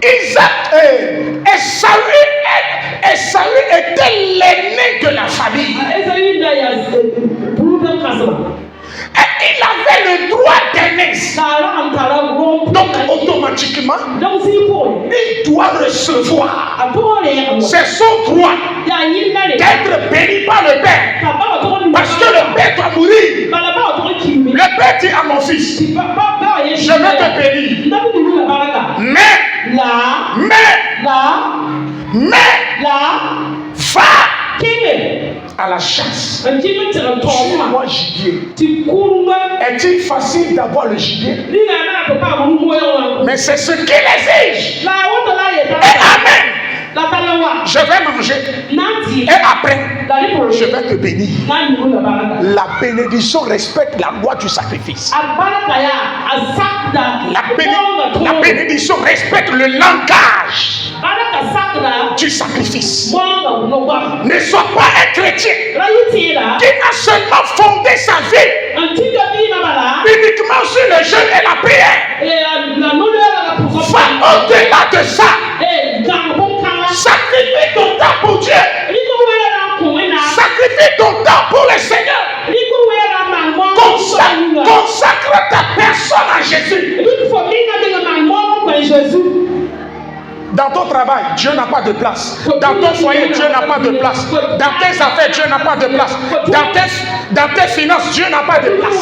Isaac Esaü était l'aîné de la famille. Et il avait le droit d'aînesse. Donc automatiquement, il doit recevoir. C'est son droit d'être béni par le Père. Parce que le Père doit mourir. Le Père dit à mon fils, je vais te bénir. Mais va à la chasse. Suis-moi gibier. Est-il facile d'avoir le gibier? Mais c'est ce qu'il exige. Et amen. Je vais manger. Et après, je vais te bénir. La bénédiction respecte la loi du sacrifice. La bénédiction respecte le langage du sacrifice. Ne sois pas un chrétien qui a seulement fondé sa vie uniquement sur le jeûne et la prière. Va au-delà de ça. Sacrifie ton temps pour Dieu. Sacrifie ton temps pour le Seigneur. Consacre ta personne à Jésus. Dans ton travail, Dieu n'a pas de place. Dans ton foyer, Dieu n'a pas de place. Dans tes affaires, Dieu n'a pas de place. Dans tes finances, Dieu n'a pas de place.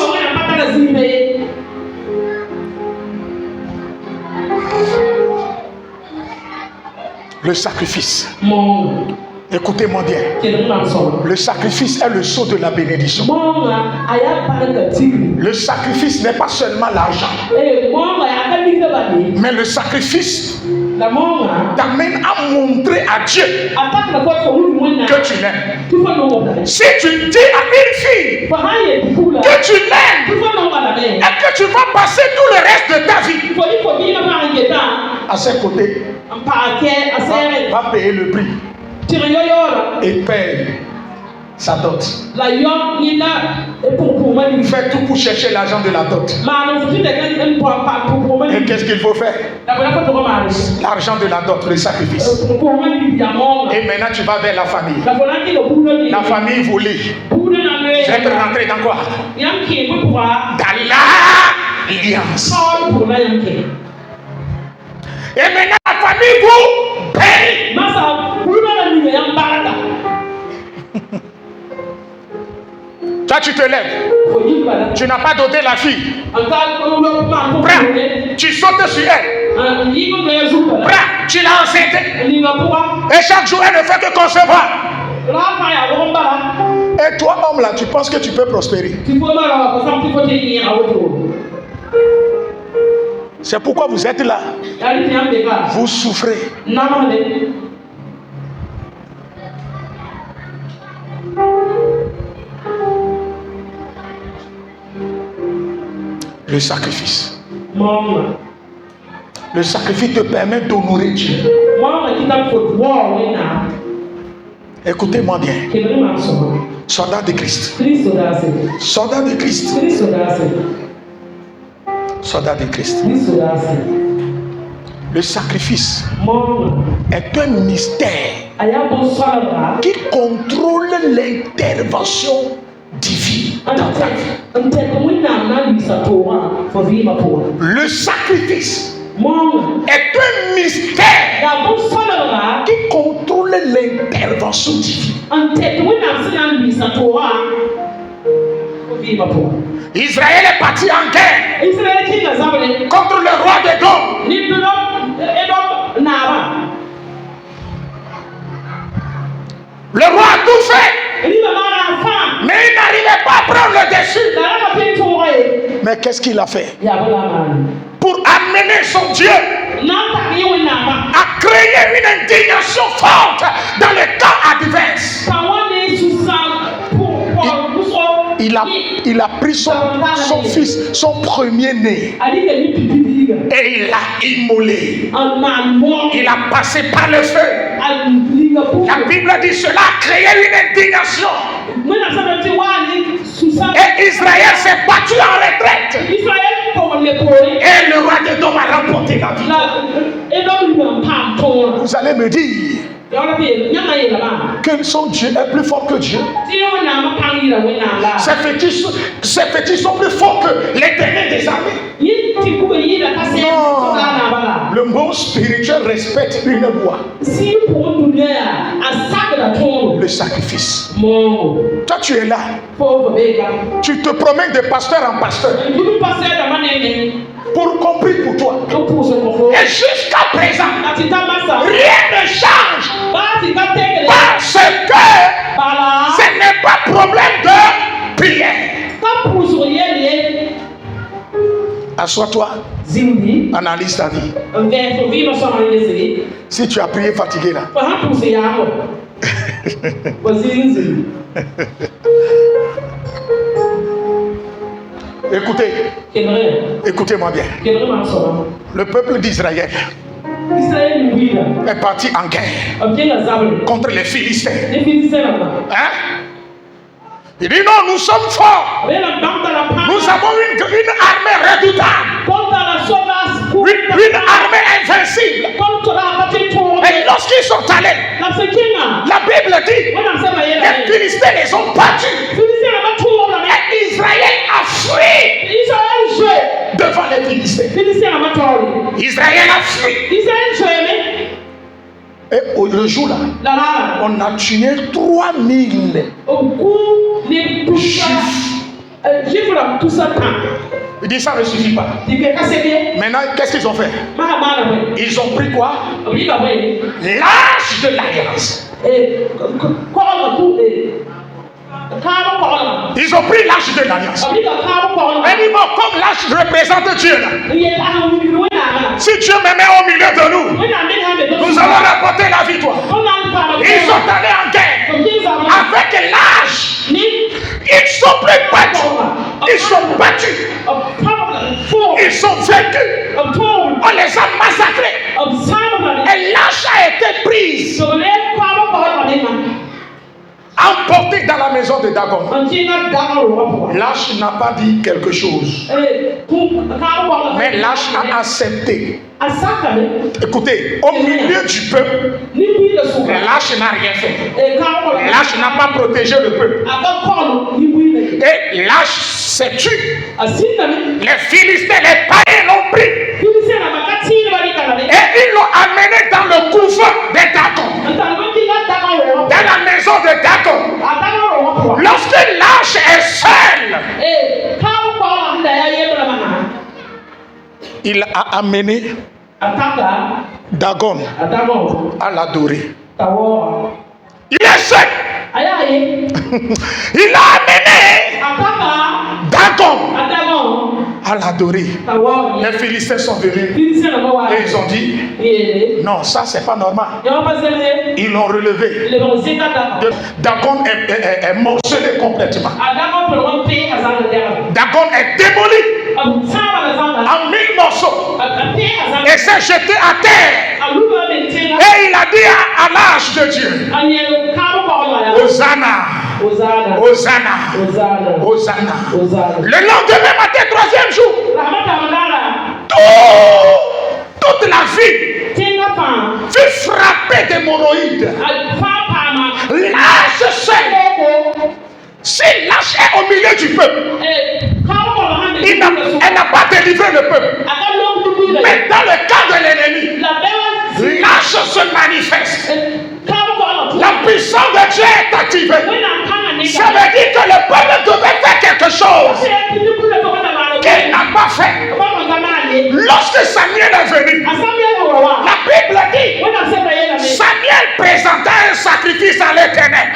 Le sacrifice. Écoutez-moi bien. Le sacrifice est le sceau de la bénédiction. Le sacrifice n'est pas seulement l'argent. Mais le sacrifice t'amène à montrer à Dieu que tu l'aimes. Si tu dis à une fille que tu l'aimes et que tu vas passer tout le reste de ta vie à ses côtés, va payer le prix et paye sa dot. Fais tout pour chercher l'argent de la dot. Et qu'est-ce qu'il faut faire? L'argent de la dot, le sacrifice. Et maintenant tu vas vers la famille. La famille volée. Je vais te rentrer dans quoi? Dans l'alliance. Et maintenant la famille vous paye. Toi, tu te lèves. Tu n'as pas doté la fille. Prends. Tu sautes sur elle. Prends. Tu l'as enceinte. Et chaque jour, elle ne fait que concevoir. Et toi, homme là, tu penses que tu peux prospérer. C'est pourquoi vous êtes là. Vous souffrez. Le sacrifice. Le sacrifice te permet d'honorer Dieu. Écoutez-moi bien. Soldat de Christ. Soldat de Christ. Soldat de Christ. Le sacrifice est un mystère qui contrôle l'intervention divine dans ta vie. Le sacrifice est un mystère qui contrôle l'intervention divine. Israël est parti en guerre contre le roi d'Édom. Le roi a tout fait, mais il n'arrivait pas à prendre le dessus. Mais qu'est-ce qu'il a fait? Pour amener son Dieu à créer une indignation forte dans les temps adverses. Il a pris son fils, son premier-né, et il l'a immolé. Il a passé par le feu. La Bible dit cela a créé une indignation. Et Israël s'est battu en retraite. Et le roi d'Édom a remporté la vie. Vous allez me dire que son Dieu est plus fort que Dieu. Ses fétiches sont plus forts que l'Éternel des armées. Non. Le monde spirituel respecte une loi. Le sacrifice. Toi tu es là. Tu te promènes de pasteur en pasteur. Pour compris pour toi. Et jusqu'à présent, rien ne change. Parce que ce n'est pas problème de prière. Assois-toi. Analyse ta vie. Si tu as prié fatigué là. Écoutez-moi bien. Le peuple d'Israël est parti en guerre contre les Philistins. Hein? Il dit non, nous sommes forts. Nous avons une armée redoutable. Une armée invincible. Et lorsqu'ils sont allés, la Bible dit les Philistins les ont battus. Et Israël a fui devant les Philistins. Israël a fui. Et le jour là, on a tué 3000 Juifs. Il dit ça ne suffit pas. Maintenant, qu'est-ce qu'ils ont fait? Ils ont pris quoi? L'âge de l'alliance. Ils ont pris l'âge de l'alliance. Et comme l'âge représente Dieu là. Si Dieu me met au milieu de nous, nous allons rapporter la victoire. dans la maison de Dagon, Lash n'a pas dit quelque chose. Mais Lash a accepté. Écoutez, au milieu du peuple, Lash n'a rien fait. Lash n'a pas protégé le peuple. Et Lash s'est tué. Les Philistins, les païens l'ont pris. Et ils l'ont amené dans le couvent de Dagon. Dans la maison de Dagon. Lorsque Lash est seul, il a amené Dagon à l'adorer. Il est seul. Il a amené Dagon à l'adorer. Les Philistins sont venus et ils ont dit non, ça c'est pas normal. Ils l'ont relevé. Dagon est morcelé complètement. Dagon est démoli en 1000 morceaux et s'est jeté à terre. Et il a dit à l'âge de Dieu, Hosanna, Hosanna, Hosanna. Le lendemain matin, 3e jour, toute la ville fut frappée d'hémorroïdes. Lâche seul. Si Lâche est au milieu du peuple, elle n'a pas délivré le peuple. Mais dans le cas de l'ennemi, Lâche se manifeste. La puissance de Dieu est activée. Ça veut dire que le peuple devait faire quelque chose qu'il n'a pas fait. Lorsque Samuel est venu, la Bible dit Samuel présenta un sacrifice à l'Éternel.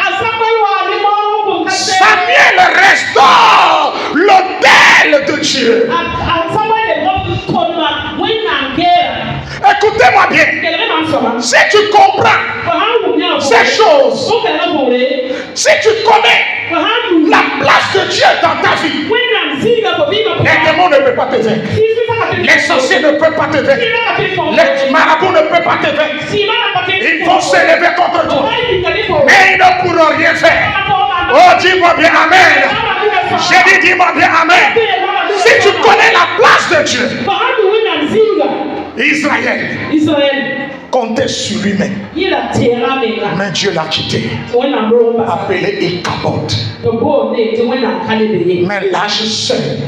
Samuel restaure l'autel de Dieu. Écoutez-moi bien. Si tu comprends ces choses, si tu connais la place de Dieu dans ta vie, les démons ne peuvent pas te vaincre. Les sorciers ne peuvent pas te vaincre. Les marabouts ne peuvent pas te vaincre. Ils vont s'élever contre toi, mais ils ne pourront rien faire. Oh, dis-moi bien Amen. J'ai dit dis-moi bien Amen. Si tu connais la place de Dieu, Israël comptait sur lui-même. Mais Dieu l'a quitté. Appelé Ichabod. Mais Lâche seul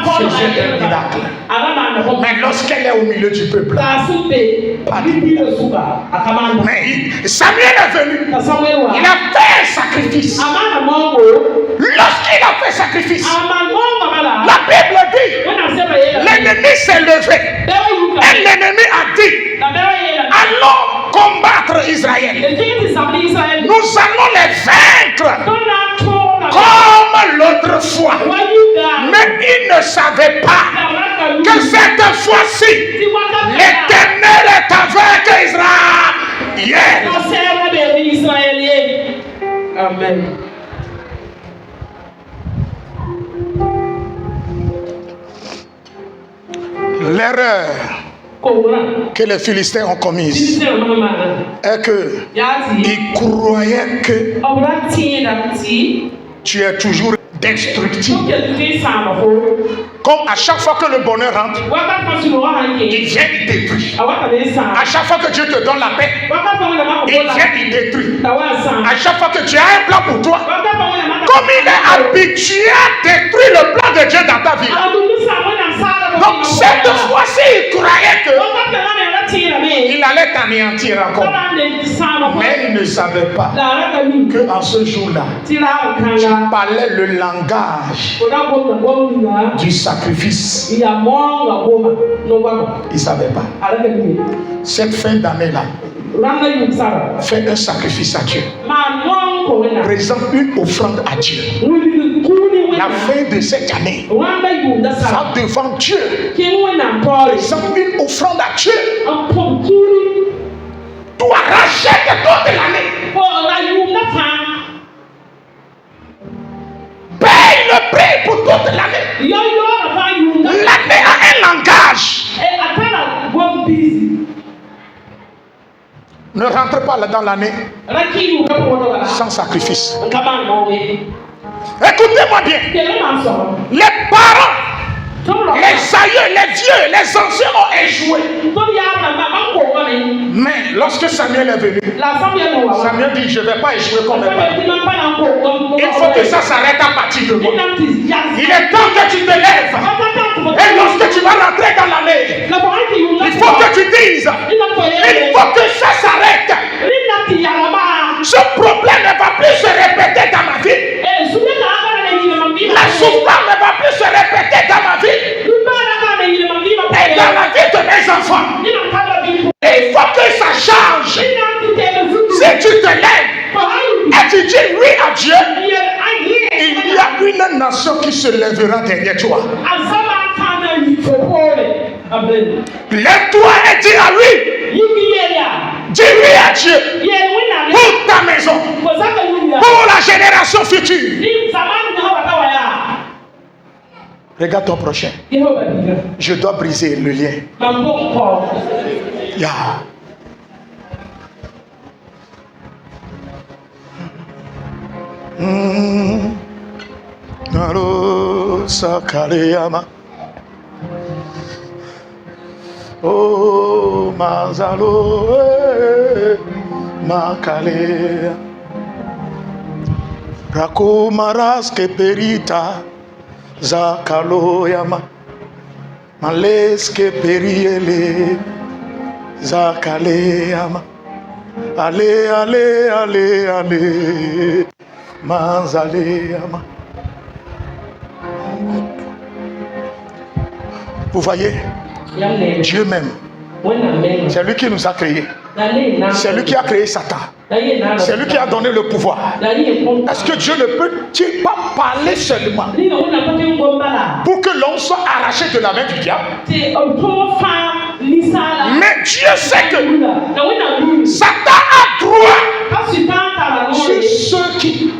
faisait un miracle. Mais lorsqu'elle est au milieu du peuple, mais Samuel est venu. Il a fait un sacrifice. Lorsqu'il a fait sacrifice, la Bible dit l'ennemi s'est levé. Et l'ennemi a dit allons combattre Israël. Nous allons les vaincre comme l'autre fois. Mais ils ne savaient pas que cette fois-ci l'Éternel est avec Israël. Amen. L'erreur que les Philistins ont commise est qu'ils croyaient que tu es toujours destructible. Comme à chaque fois que le bonheur rentre, il vient, il détruit. À chaque fois que Dieu te donne la paix, il vient, il détruit. À chaque fois que tu as un plan pour toi, comme il est habitué à détruire le plan de Dieu dans ta vie. Donc cette fois-ci, il croyait que il allait t'anéantir encore. Mais il ne savait pas qu'en ce jour-là, tu parlais le langage du sacrifice. Il ne savait pas. Cette fin d'année-là, fais un sacrifice à Dieu. Présente une offrande à Dieu. La fin de cette année, va devant Dieu. Présente une offrande à Dieu. Tu rachètes toute l'année. Paye le prix pour toute l'année. L'année a un langage. Ne rentre pas dans l'année sans sacrifice. Écoutez-moi bien. Les parents, les aïeux, les vieux, les anciens ont échoué. Mais lorsque Samuel est venu, Samuel dit, je ne vais pas échouer comme mes parents. Il faut que ça s'arrête à partir de moi. Il est temps que tu te lèves. Et lorsque tu vas rentrer dans l'année, il faut que tu dises, il faut que ça s'arrête. Ce problème ne va plus se répéter dans ma vie. La souffrance ne va plus se répéter dans ma vie. Et dans la vie de mes enfants. Et il faut que ça change. Si tu te lèves et tu dis oui à Dieu, il y a une nation qui se lèvera derrière toi. Lève-toi et dis à lui. Dis oui à Dieu. Pour ta maison. Pour la génération future. Regarde ton prochain. Je dois briser le lien. Yeah. Oh, Mazalo, Makalea, Rakumaras Keperita, Zakaloyama, Males Keperiele, Zakaleama, Ale, ale, ale, ale, Mazaleama. Vous voyez? Dieu même. C'est lui qui nous a créés. C'est lui qui a créé Satan. C'est lui qui a donné le pouvoir. Est-ce que Dieu ne peut-il pas parler seulement pour que l'on soit arraché de la main du diable? Mais Dieu sait que Satan a droit sur ceux qui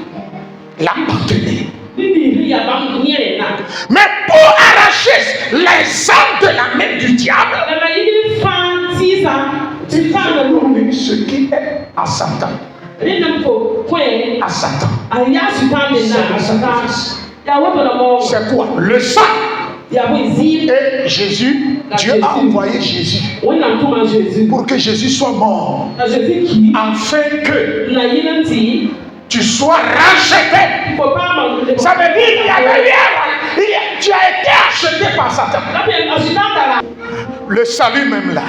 l'appartenaient. Mais pour arracher les âmes de la main du diable, ce qui est à Satan. À Satan. C'est quoi? Le sang. Et Jésus, Dieu a envoyé Jésus pour que Jésus soit mort, afin que tu sois racheté. Ça veut dire tu as été acheté par Satan. Le salut même là,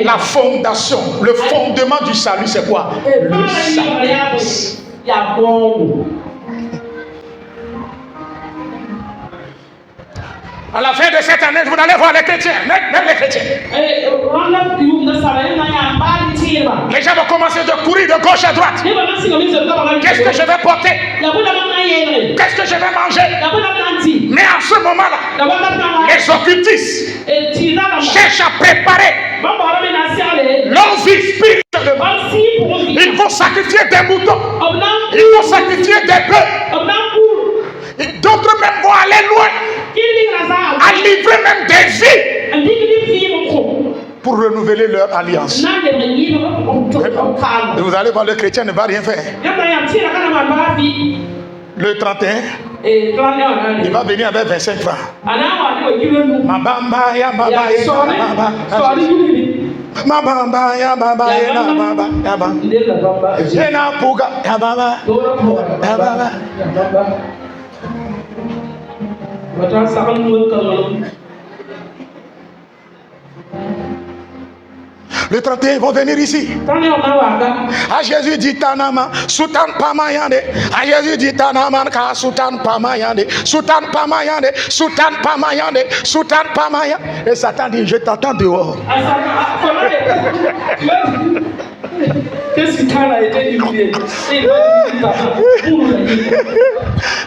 la fondation, le fondement du salut, c'est quoi? Le sacrifice. À la fin de cette année, vous allez voir les chrétiens, même les chrétiens. Les gens vont commencer de courir de gauche à droite. Qu'est-ce que je vais porter? Qu'est-ce que je vais manger? Mais en ce moment-là, les occultistes cherchent à préparer leur vie spirituellement. Ils vont sacrifier des moutons. Ils vont sacrifier des bœufs. D'autres même vont aller loin, à livrer même des vies pour renouveler leur alliance. Et vous allez voir, le chrétien ne va rien faire. Le 31, il va venir avec 25 francs. Mabamba ya baba ya baba. Mabamba ya baba ya baba. Ena puga ya baba. Ya baba. Le 31, ils vont venir ici. Ah, Jésus dit Tanama, Soutan Pamayande. Ah, Jésus dit Tanama, Soutan Pamayande. Soutan Pamayande, Soutan Pamayande, Soutan Pamayande. Et Satan dit, je t'attends dehors.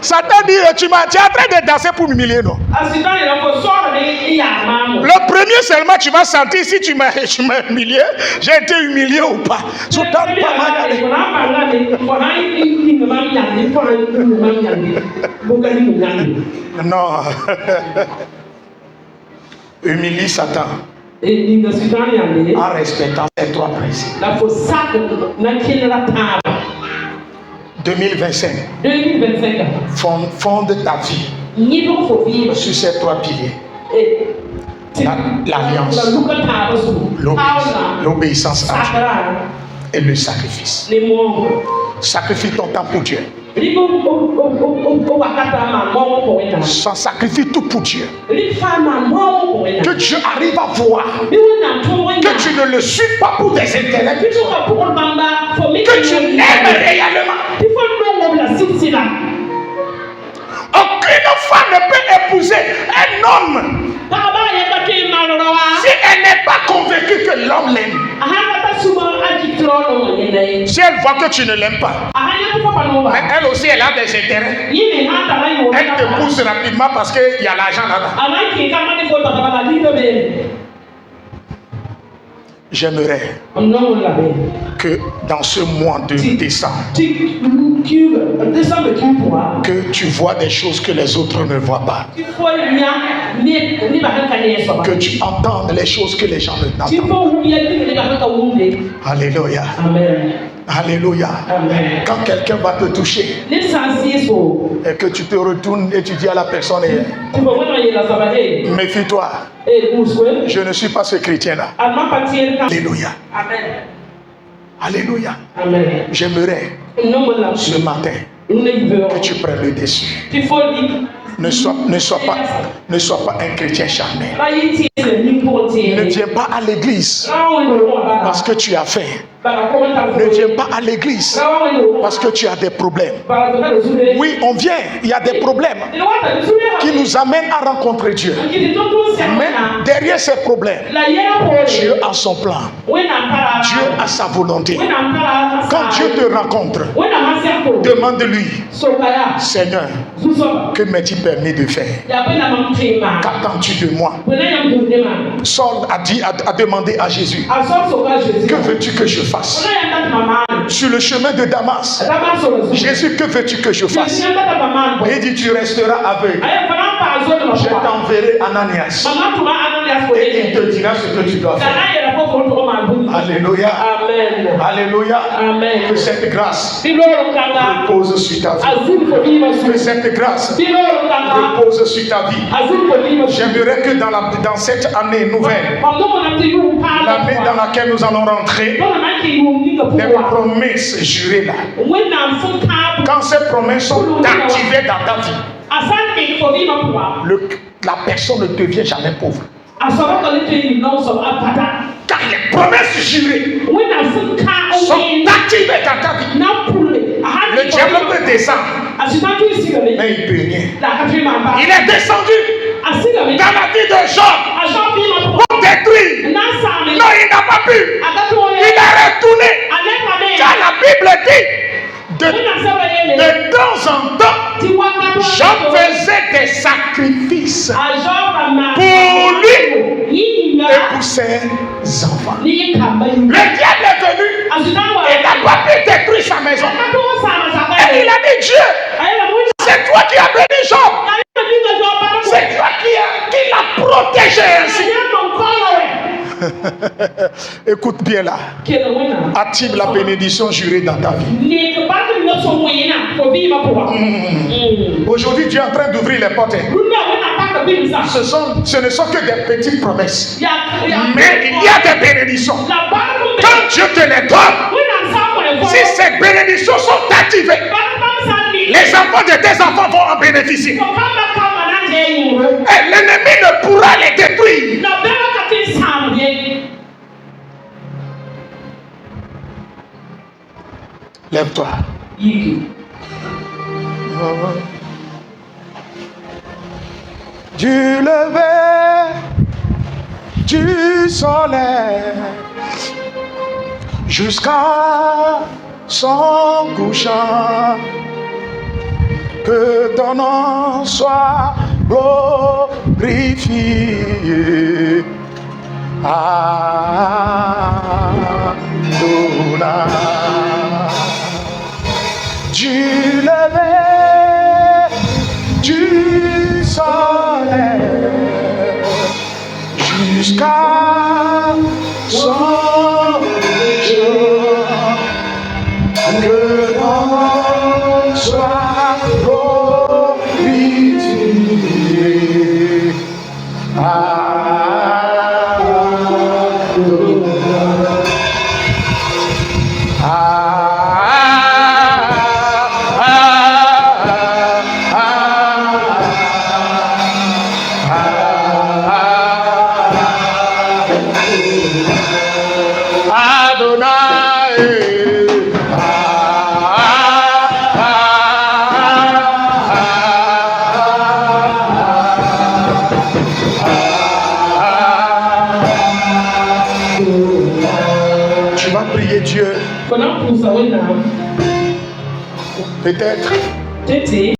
Satan dit, tu es en train de danser pour m'humilier, non? Le premier seulement, tu vas sentir si tu m'as humilié, j'ai été humilié ou pas. Non. Humilie Satan. en respectant ces 3 principes. 2025. Fonde ta vie sur ces 3 piliers. L'alliance, l'obéissance à Dieu et le sacrifice. Sacrifie ton temps pour Dieu. Sacrifie tout pour Dieu. Que Dieu arrive à voir que tu ne le suis pas pour des intérêts, que tu l'aimes réellement. Aucune femme ne peut épouser un homme si elle n'est pas convaincue que l'homme l'aime. Si elle voit que tu ne l'aimes pas, mais elle aussi elle a des intérêts, elle te pousse rapidement parce qu'il y a l'argent là-bas. J'aimerais que dans ce mois de décembre, que tu vois des choses que les autres ne voient pas. Que tu entendes les choses que les gens ne t'entendent pas. Alléluia. Amen. Alléluia. Amen. Quand quelqu'un va te toucher et que tu te retournes et tu dis à la personne, méfie-toi, je ne suis pas ce chrétien-là. Alléluia. Amen. Alléluia. Amen. J'aimerais ce matin que tu prennes le dessus. Ne sois pas un chrétien charnel. Ne viens pas à l'église parce que tu as faim. Ne viens pas à l'église parce que tu as des problèmes. Oui, on vient, il y a des problèmes qui nous amènent à rencontrer Dieu. Mais derrière ces problèmes, Dieu a son plan. Dieu a sa volonté. Quand Dieu te rencontre, demande-lui, Seigneur, que m'es-tu permis de faire? Qu'attends-tu de moi? Saul a demandé à Jésus, que veux-tu que je fasse? Sur le chemin de Damas, Jésus, que veux-tu que je fasse? Et il dit, tu resteras aveugle. Je t'enverrai Ananias et il te dira ce que tu dois faire. Alléluia. Amen. Alléluia. Amen. Que cette grâce repose sur ta vie. Que cette grâce repose sur ta vie. J'aimerais que dans cette année nouvelle, l'année dans laquelle nous allons rentrer, les promesses jurées là, quand ces promesses sont activées dans ta vie, la personne ne devient jamais pauvre. Car les promesses jurées sont activées dans ta vie. Le diable peut descendre, mais il ne peut rien. Il est descendu dans la vie de Job pour détruire. Non, il n'a pas pu. Il est retourné. Car la Bible dit, de temps en temps, Job faisait des sacrifices pour lui et pour ses enfants. Le diable est venu et n'a pas pu détruire sa maison. Et il a dit, Dieu, c'est toi qui as béni Job. C'est toi qui l'as protégé ainsi. Écoute bien là. Active la bénédiction jurée dans ta vie. Aujourd'hui, tu es en train d'ouvrir les portes. Ce ne sont que des petites promesses. Mais il y a des bénédictions. Quand Dieu te les donne, si ces bénédictions sont activées, les enfants de tes enfants vont en bénéficier. Et l'ennemi ne pourra les détruire. Lève-toi. Du lever du soleil jusqu'à son couchant, que ton nom soit glorifié. Adonai. Du lever du soleil jusqu'à Que ton nom soit glorifié. Tu vas prier Dieu. Peut-être